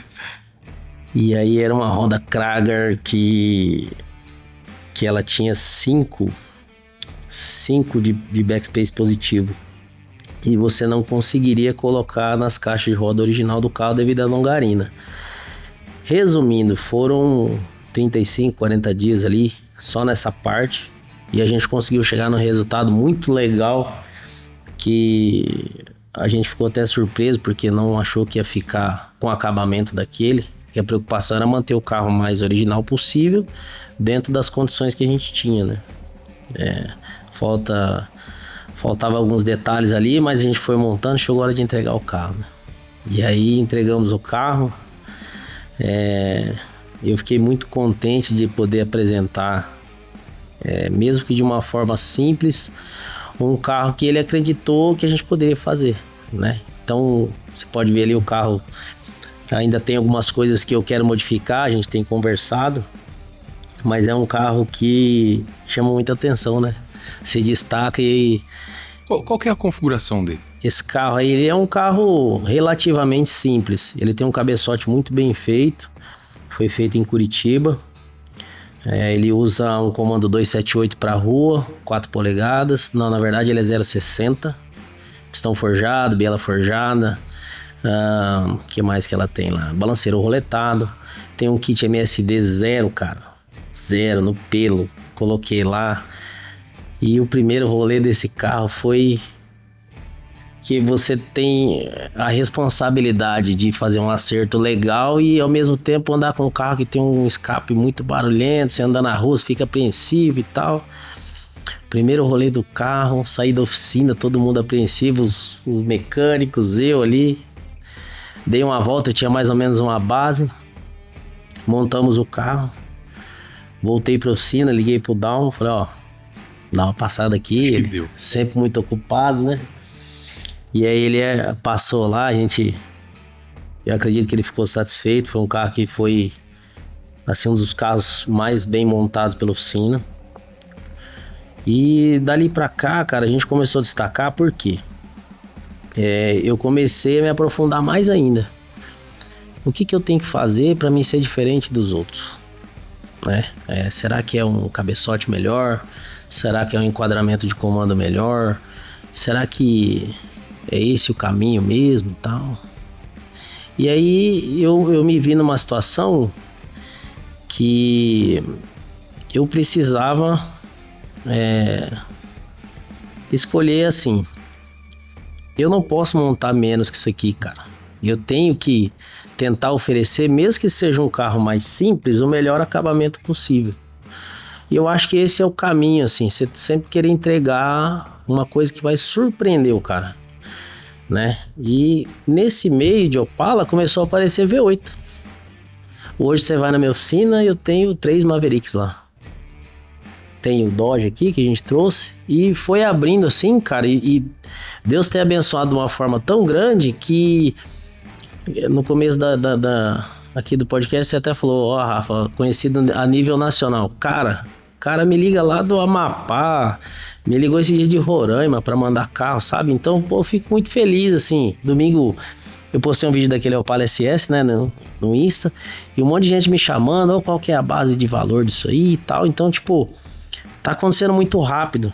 Speaker 2: E aí era uma roda Krager que ela tinha 5 de backspace positivo. E você não conseguiria colocar nas caixas de roda original do carro devido à longarina. Resumindo, foram 35, 40 dias ali, só nessa parte. E a gente conseguiu chegar num resultado muito legal, que a gente ficou até surpreso, porque não achou que ia ficar com o acabamento daquele. Que a preocupação era manter o carro mais original possível, dentro das condições que a gente tinha, né? Faltava alguns detalhes ali, mas a gente foi montando, chegou a hora de entregar o carro, né? E aí entregamos o carro. Eu fiquei muito contente de poder apresentar, mesmo que de uma forma simples, um carro que ele acreditou que a gente poderia fazer, né? Então você pode ver ali o carro, ainda tem algumas coisas que eu quero modificar, a gente tem conversado, mas é um carro que chama muita atenção, né? Se destaca. E
Speaker 1: Qual que é a configuração dele?
Speaker 2: esse carro aí, ele é um carro relativamente simples. Ele tem um cabeçote muito bem feito. Foi feito em Curitiba. Ele usa um comando 278 para rua, 4 polegadas. Não, na verdade ele é 0,60. Pistão forjado, biela forjada. Que mais que ela tem lá? Balanceiro roletado. Tem um kit MSD zero, cara. Zero, no pelo. Coloquei lá. E o primeiro rolê desse carro foi que você tem a responsabilidade de fazer um acerto legal e ao mesmo tempo andar com um carro que tem um escape muito barulhento, você anda na rua, você fica apreensivo e tal. Primeiro rolê do carro, saí da oficina, todo mundo apreensivo, os mecânicos, eu ali. Dei uma volta, eu tinha mais ou menos uma base, montamos o carro, voltei pra oficina, liguei pro Down, falei, ó, dá uma passada aqui, ele sempre muito ocupado, né? E aí ele passou lá, eu acredito que ele ficou satisfeito, foi um carro que foi, assim, um dos carros mais bem montados pela oficina. E dali pra cá, cara, a gente começou a destacar porque eu comecei a me aprofundar mais ainda. O que eu tenho que fazer para mim ser diferente dos outros? Será que é um cabeçote melhor? Será que é um enquadramento de comando melhor? Será que é esse o caminho mesmo e tal? E aí eu me vi numa situação que eu precisava escolher assim. Eu não posso montar menos que isso aqui, cara. Eu tenho que tentar oferecer, mesmo que seja um carro mais simples, o melhor acabamento possível. E eu acho que esse é o caminho, assim, você sempre querer entregar uma coisa que vai surpreender o cara, né? E nesse meio de Opala começou a aparecer V8. Hoje você vai na minha oficina e eu tenho 3 Mavericks lá. Tem o Dodge aqui que a gente trouxe e foi abrindo assim, cara, e Deus tem abençoado de uma forma tão grande que no começo aqui do podcast você até falou, ó, Rafa, conhecido a nível nacional. Cara me liga lá do Amapá, me ligou esse dia de Roraima pra mandar carro, sabe? Então, pô, eu fico muito feliz, assim. Domingo eu postei um vídeo daquele Opala SS, né, no Insta, e um monte de gente me chamando, qual que é a base de valor disso aí e tal. Então, tipo, tá acontecendo muito rápido,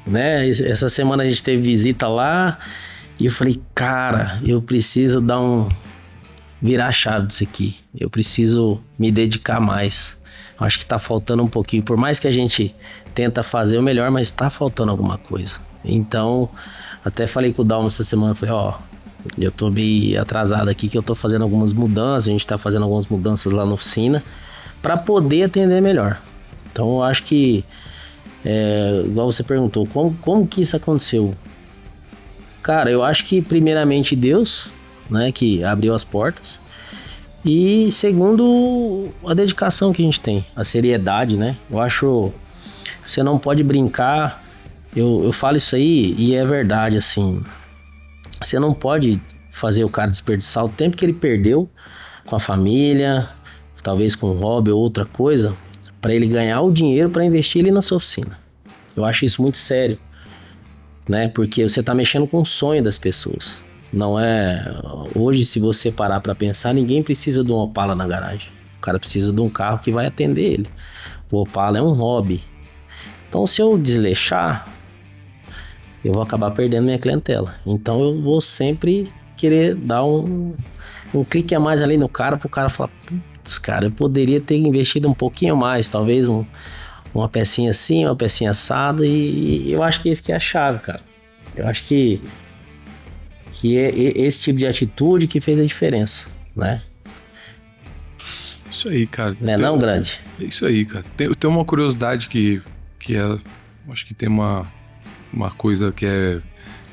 Speaker 2: né? Essa semana a gente teve visita lá e eu falei, cara, eu preciso virar a chave disso aqui. Eu preciso me dedicar mais. Acho que tá faltando um pouquinho. Por mais que a gente tenta fazer o melhor, mas tá faltando alguma coisa. Então, até falei com o Dalma essa semana. Falei, ó, eu tô meio atrasado aqui, que eu tô fazendo algumas mudanças. A gente tá fazendo algumas mudanças lá na oficina pra poder atender melhor. Então, eu acho que igual você perguntou, como que isso aconteceu? Cara, eu acho que primeiramente Deus, né, que abriu as portas. E segundo, a dedicação que a gente tem, a seriedade, né? Eu acho que você não pode brincar. Eu falo isso aí e é verdade, assim. Você não pode fazer o cara desperdiçar o tempo que ele perdeu com a família, talvez com um hobby ou outra coisa, para ele ganhar o dinheiro para investir ele na sua oficina. Eu acho isso muito sério, né? Porque você tá mexendo com o sonho das pessoas. Não é... Hoje, se você parar para pensar, ninguém precisa de um Opala na garagem. O cara precisa de um carro que vai atender ele. O Opala é um hobby. Então, se eu desleixar, eu vou acabar perdendo minha clientela. Então, eu vou sempre querer dar um clique a mais ali no cara, pro cara falar, putz, cara, eu poderia ter investido um pouquinho mais, talvez uma pecinha assim, uma pecinha assada, e eu acho que esse que é a chave, cara. Eu acho que é esse tipo de atitude que fez a diferença, né?
Speaker 1: Isso aí, cara.
Speaker 2: Não é não, grande?
Speaker 1: É isso aí, cara. Eu tenho uma curiosidade que é... Acho que tem uma coisa que é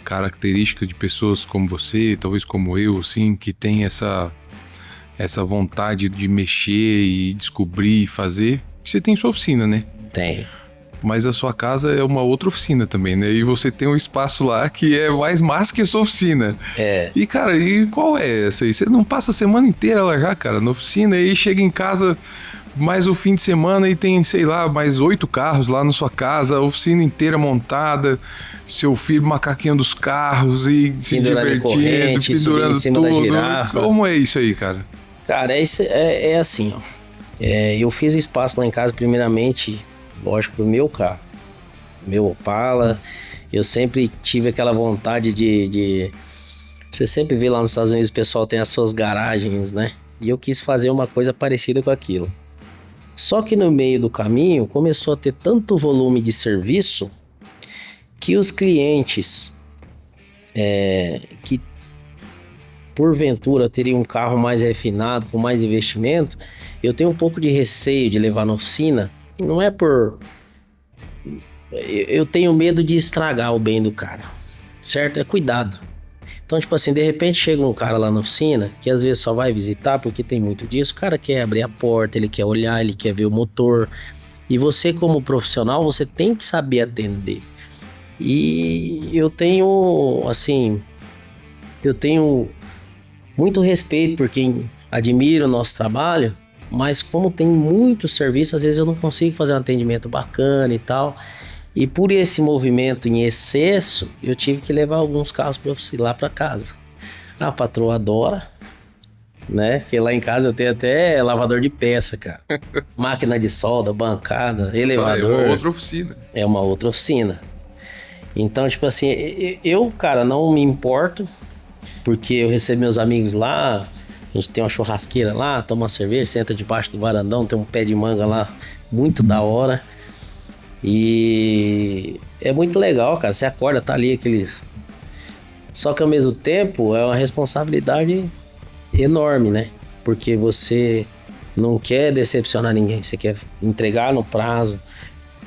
Speaker 1: característica de pessoas como você, talvez como eu, assim, que tem essa vontade de mexer e descobrir e fazer. Você tem sua oficina, né?
Speaker 2: Tem.
Speaker 1: Mas a sua casa é uma outra oficina também, né? E você tem um espaço lá que é mais massa que a sua oficina.
Speaker 2: É.
Speaker 1: E, cara, e qual é essa aí? Você não passa a semana inteira lá já, cara, na oficina, e aí chega em casa mais o fim de semana e tem, sei lá, mais 8 carros lá na sua casa, a oficina inteira montada, seu filho macaquinho dos carros e se divertindo,
Speaker 2: corrente,
Speaker 1: pendurando
Speaker 2: em cima
Speaker 1: tudo.
Speaker 2: da girafa.
Speaker 1: Como é isso aí, cara?
Speaker 2: Cara, é assim, ó. Eu fiz espaço lá em casa, primeiramente, lógico, pro meu carro, meu Opala. Eu sempre tive aquela vontade de... Você sempre vê lá nos Estados Unidos o pessoal tem as suas garagens, né? E eu quis fazer uma coisa parecida com aquilo. Só que no meio do caminho começou a ter tanto volume de serviço que os clientes que porventura teriam um carro mais refinado, com mais investimento, eu tenho um pouco de receio de levar na oficina. Não é por... Eu tenho medo de estragar o bem do cara, certo? É cuidado. Então, tipo assim, de repente chega um cara lá na oficina, que às vezes só vai visitar, porque tem muito disso, o cara quer abrir a porta, ele quer olhar, ele quer ver o motor. E você, como profissional, você tem que saber atender. E eu tenho, assim... Eu tenho muito respeito por quem admira o nosso trabalho, mas como tem muito serviço, às vezes eu não consigo fazer um atendimento bacana e tal. E por esse movimento em excesso, eu tive que levar alguns carros lá para casa. A patroa adora, né? Porque lá em casa eu tenho até lavador de peça, cara. Máquina de solda, bancada, elevador.
Speaker 1: É uma outra oficina.
Speaker 2: É uma outra oficina. Então, tipo assim, eu, cara, não me importo, porque eu recebo meus amigos lá, a gente tem uma churrasqueira lá, toma uma cerveja, senta debaixo do varandão, tem um pé de manga lá, muito da hora. E é muito legal, cara, você acorda, tá ali aqueles... Só que ao mesmo tempo é uma responsabilidade enorme, né? Porque você não quer decepcionar ninguém, você quer entregar no prazo.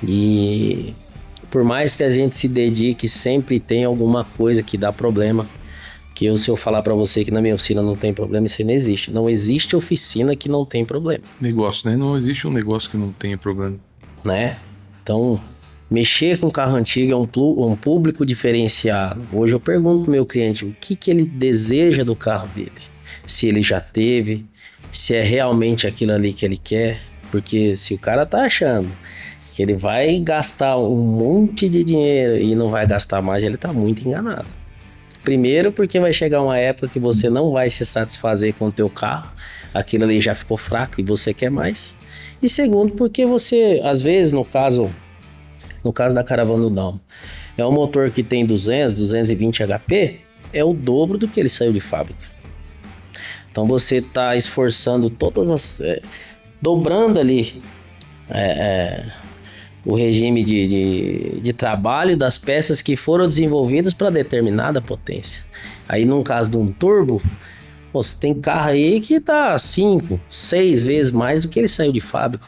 Speaker 2: E por mais que a gente se dedique, sempre tem alguma coisa que dá problema. Que se eu falar pra você que na minha oficina não tem problema, isso aí não existe. Não existe oficina que não tem problema.
Speaker 1: Negócio, né? Não existe um negócio que não tenha problema.
Speaker 2: Né? Então, mexer com carro antigo é um público diferenciado. Hoje eu pergunto pro meu cliente o que ele deseja do carro dele. Se ele já teve, se é realmente aquilo ali que ele quer. Porque se o cara tá achando que ele vai gastar um monte de dinheiro e não vai gastar mais, ele tá muito enganado. Primeiro porque vai chegar uma época que você não vai se satisfazer com o teu carro, aquilo ali já ficou fraco e você quer mais. E segundo porque você, às vezes, no caso da Caravana do Dalmo, é um motor que tem 220 HP, é o dobro do que ele saiu de fábrica. Então você está esforçando dobrando ali o regime de trabalho das peças que foram desenvolvidas para determinada potência. Aí, no caso de um turbo, você tem carro aí que tá 5, 6 vezes mais do que ele saiu de fábrica,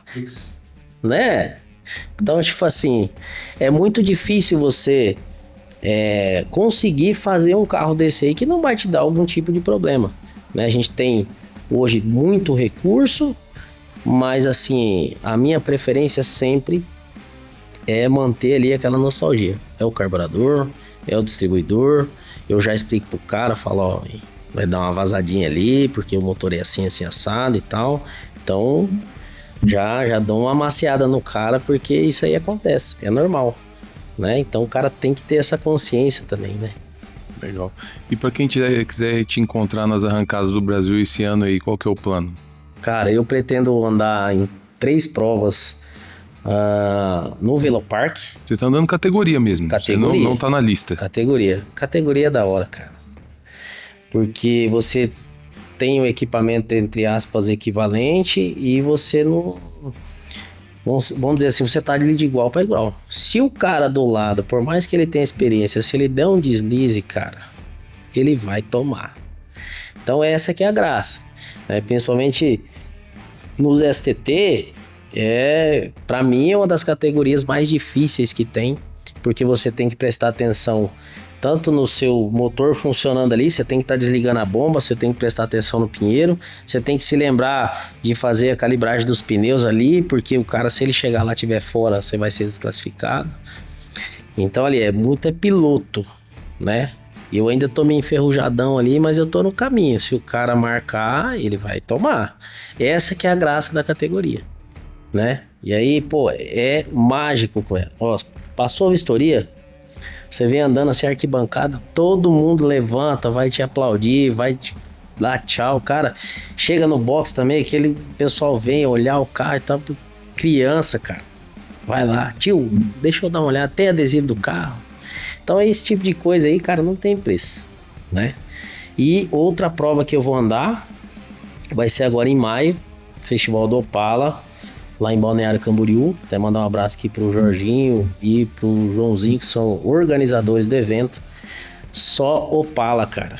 Speaker 2: né? Então, tipo assim, é muito difícil você conseguir fazer um carro desse aí que não vai te dar algum tipo de problema, né? A gente tem hoje muito recurso, mas assim, a minha preferência sempre é manter ali aquela nostalgia. É o carburador, é o distribuidor, eu já explico pro cara, falo, ó, vai dar uma vazadinha ali, porque o motor é assim, assim, assado e tal. Então, já dou uma amaciada no cara, porque isso aí acontece, é normal, né? Então o cara tem que ter essa consciência também, né?
Speaker 1: Legal. E pra quem quiser te encontrar nas arrancadas do Brasil esse ano aí, qual que é o plano?
Speaker 2: Cara, eu pretendo andar em 3 provas no Velopark.
Speaker 1: Você tá andando categoria mesmo.
Speaker 2: Categoria.
Speaker 1: Você não tá na lista.
Speaker 2: Categoria da hora, cara. Porque você tem o equipamento, entre aspas, equivalente e você não... Vamos dizer assim, você tá ali de igual para igual. Se o cara do lado, por mais que ele tenha experiência, se ele der um deslize, cara, ele vai tomar. Então essa que é a graça, né? Principalmente nos STT, para mim é uma das categorias mais difíceis que tem, porque você tem que prestar atenção tanto no seu motor funcionando ali, você tem que estar desligando a bomba, você tem que prestar atenção no pinheiro, você tem que se lembrar de fazer a calibragem dos pneus ali, porque o cara, se ele chegar lá e estiver fora, você vai ser desclassificado. Então ali, muito piloto, né? Eu ainda tô meio enferrujadão ali, mas eu tô no caminho. Se o cara marcar, ele vai tomar. Essa que é a graça da categoria, né? E aí, pô, é mágico com ela. Ó, passou a vistoria, você vem andando assim, arquibancada, todo mundo levanta, vai te aplaudir, vai te dar tchau. Cara, chega no box também, aquele pessoal vem olhar o carro e tal, criança, cara. Vai lá, tio, deixa eu dar uma olhada, tem adesivo do carro. Então esse tipo de coisa aí, cara, não tem preço, né? E outra prova que eu vou andar vai ser agora em maio, Festival do Opala, lá em Balneário Camboriú. Até mandar um abraço aqui pro Jorginho e pro Joãozinho, que são organizadores do evento. Só Opala, cara.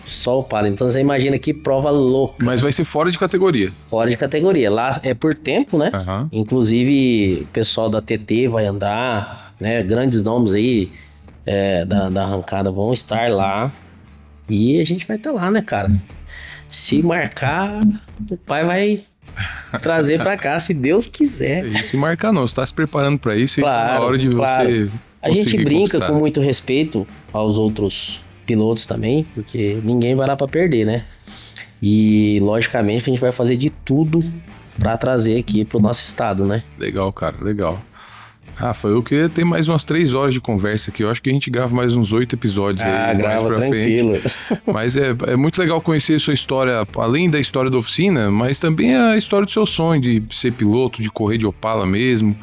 Speaker 2: Só Opala. Então você imagina que prova louca.
Speaker 1: Mas vai ser fora de categoria.
Speaker 2: Fora de categoria. Lá é por tempo, né?
Speaker 1: Uhum.
Speaker 2: Inclusive o pessoal da TT vai andar, né? Grandes nomes aí da arrancada vão estar lá. E a gente vai estar lá, né, cara? Se marcar, o pai vai trazer pra cá, se Deus quiser.
Speaker 1: E se marcar não, você tá se preparando pra isso,
Speaker 2: claro,
Speaker 1: e tá na hora de você.
Speaker 2: A gente brinca
Speaker 1: conquistar.
Speaker 2: com muito respeito aos outros pilotos também, porque ninguém vai lá pra perder, né? E logicamente que a gente vai fazer de tudo pra trazer aqui pro nosso estado, né?
Speaker 1: Legal, cara, legal. Rafa, eu queria ter mais umas 3 horas de conversa aqui. Eu acho que a gente grava mais uns 8 episódios aí.
Speaker 2: Grava
Speaker 1: mais pra
Speaker 2: tranquilo.
Speaker 1: frente. Mas é muito legal conhecer a sua história, além da história da oficina, mas também a história do seu sonho de ser piloto, de correr de Opala mesmo.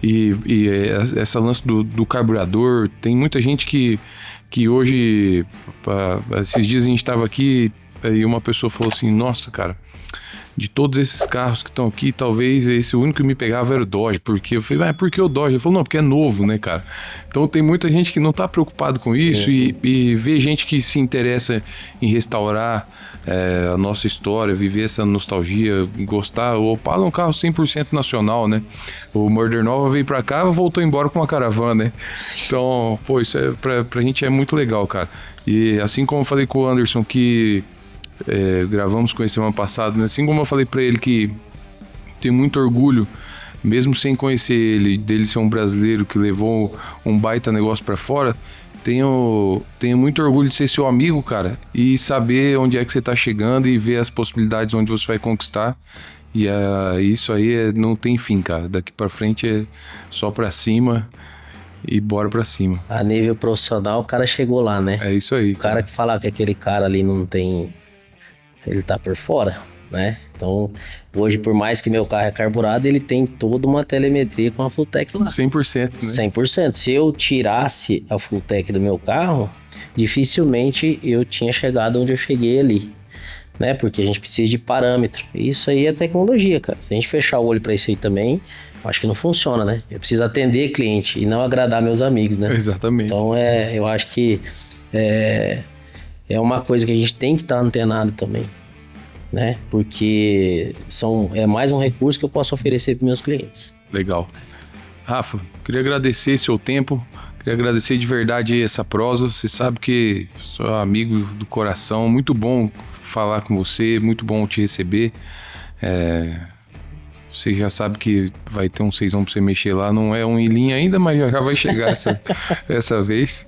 Speaker 1: E essa lance do carburador. Tem muita gente que hoje, esses dias a gente estava aqui e uma pessoa falou assim, nossa, cara, de todos esses carros que estão aqui, talvez esse o único que me pegava era o Dodge. Porque eu falei, por que o Dodge? Ele falou, não, porque é novo, né, cara? Então tem muita gente que não tá preocupado com isso e vê gente que se interessa em restaurar a nossa história, viver essa nostalgia, gostar. O Opala é um carro 100% nacional, né? O Murder Nova veio pra cá e voltou embora com uma caravana, né? Então, pô, isso pra gente é muito legal, cara. E assim como eu falei com o Anderson que gravamos com ele semana passada, né? Assim como eu falei pra ele que tenho muito orgulho, mesmo sem conhecer ele, dele ser um brasileiro que levou um baita negócio pra fora, tenho muito orgulho de ser seu amigo, cara, e saber onde é que você tá chegando e ver as possibilidades onde você vai conquistar. E isso aí não tem fim, cara. Daqui pra frente é só pra cima e bora pra cima.
Speaker 2: A nível profissional, o cara chegou lá, né?
Speaker 1: É isso aí.
Speaker 2: O cara que falar que aquele cara ali não tem... Ele tá por fora, né? Então, hoje, por mais que meu carro é carburado, ele tem toda uma telemetria com a Fulltech lá.
Speaker 1: 100%, né?
Speaker 2: 100%. Se eu tirasse a Fulltech do meu carro, dificilmente eu tinha chegado onde eu cheguei ali, né? Porque a gente precisa de parâmetro. Isso aí é tecnologia, cara. Se a gente fechar o olho pra isso aí também, acho que não funciona, né? Eu preciso atender cliente e não agradar meus amigos, né?
Speaker 1: Exatamente.
Speaker 2: Então, eu acho que é uma coisa que a gente tem que estar antenado também, né? Porque é mais um recurso que eu posso oferecer para meus clientes.
Speaker 1: Legal. Rafa, queria agradecer seu tempo, Queria agradecer de verdade aí essa prosa. Você sabe que sou amigo do coração. Muito bom falar com você, muito bom te receber. Você já sabe que vai ter um 6 pra você mexer lá. Não é um em linha ainda, mas já vai chegar essa vez.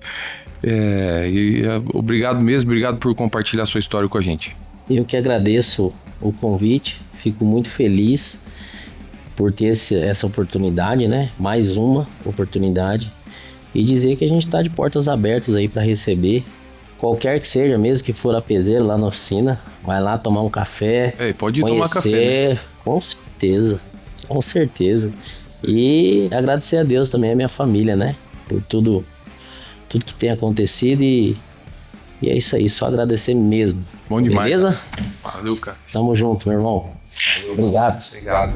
Speaker 1: Obrigado mesmo, obrigado por compartilhar sua história com a gente.
Speaker 2: Eu que agradeço o convite, fico muito feliz por ter essa oportunidade, né? Mais uma oportunidade. E dizer que a gente está de portas abertas aí para receber qualquer que seja, mesmo que for apezeiro lá na oficina. Vai lá tomar um café,
Speaker 1: pode
Speaker 2: conhecer,
Speaker 1: tomar café, né?
Speaker 2: Com certeza. E agradecer a Deus também, a minha família, né? Por tudo que tem acontecido e é isso aí, só agradecer mesmo.
Speaker 1: Bom demais.
Speaker 2: Beleza?
Speaker 1: Valeu, cara.
Speaker 2: Tamo junto, meu irmão.
Speaker 1: Valeu.
Speaker 2: Obrigado.
Speaker 1: Obrigado.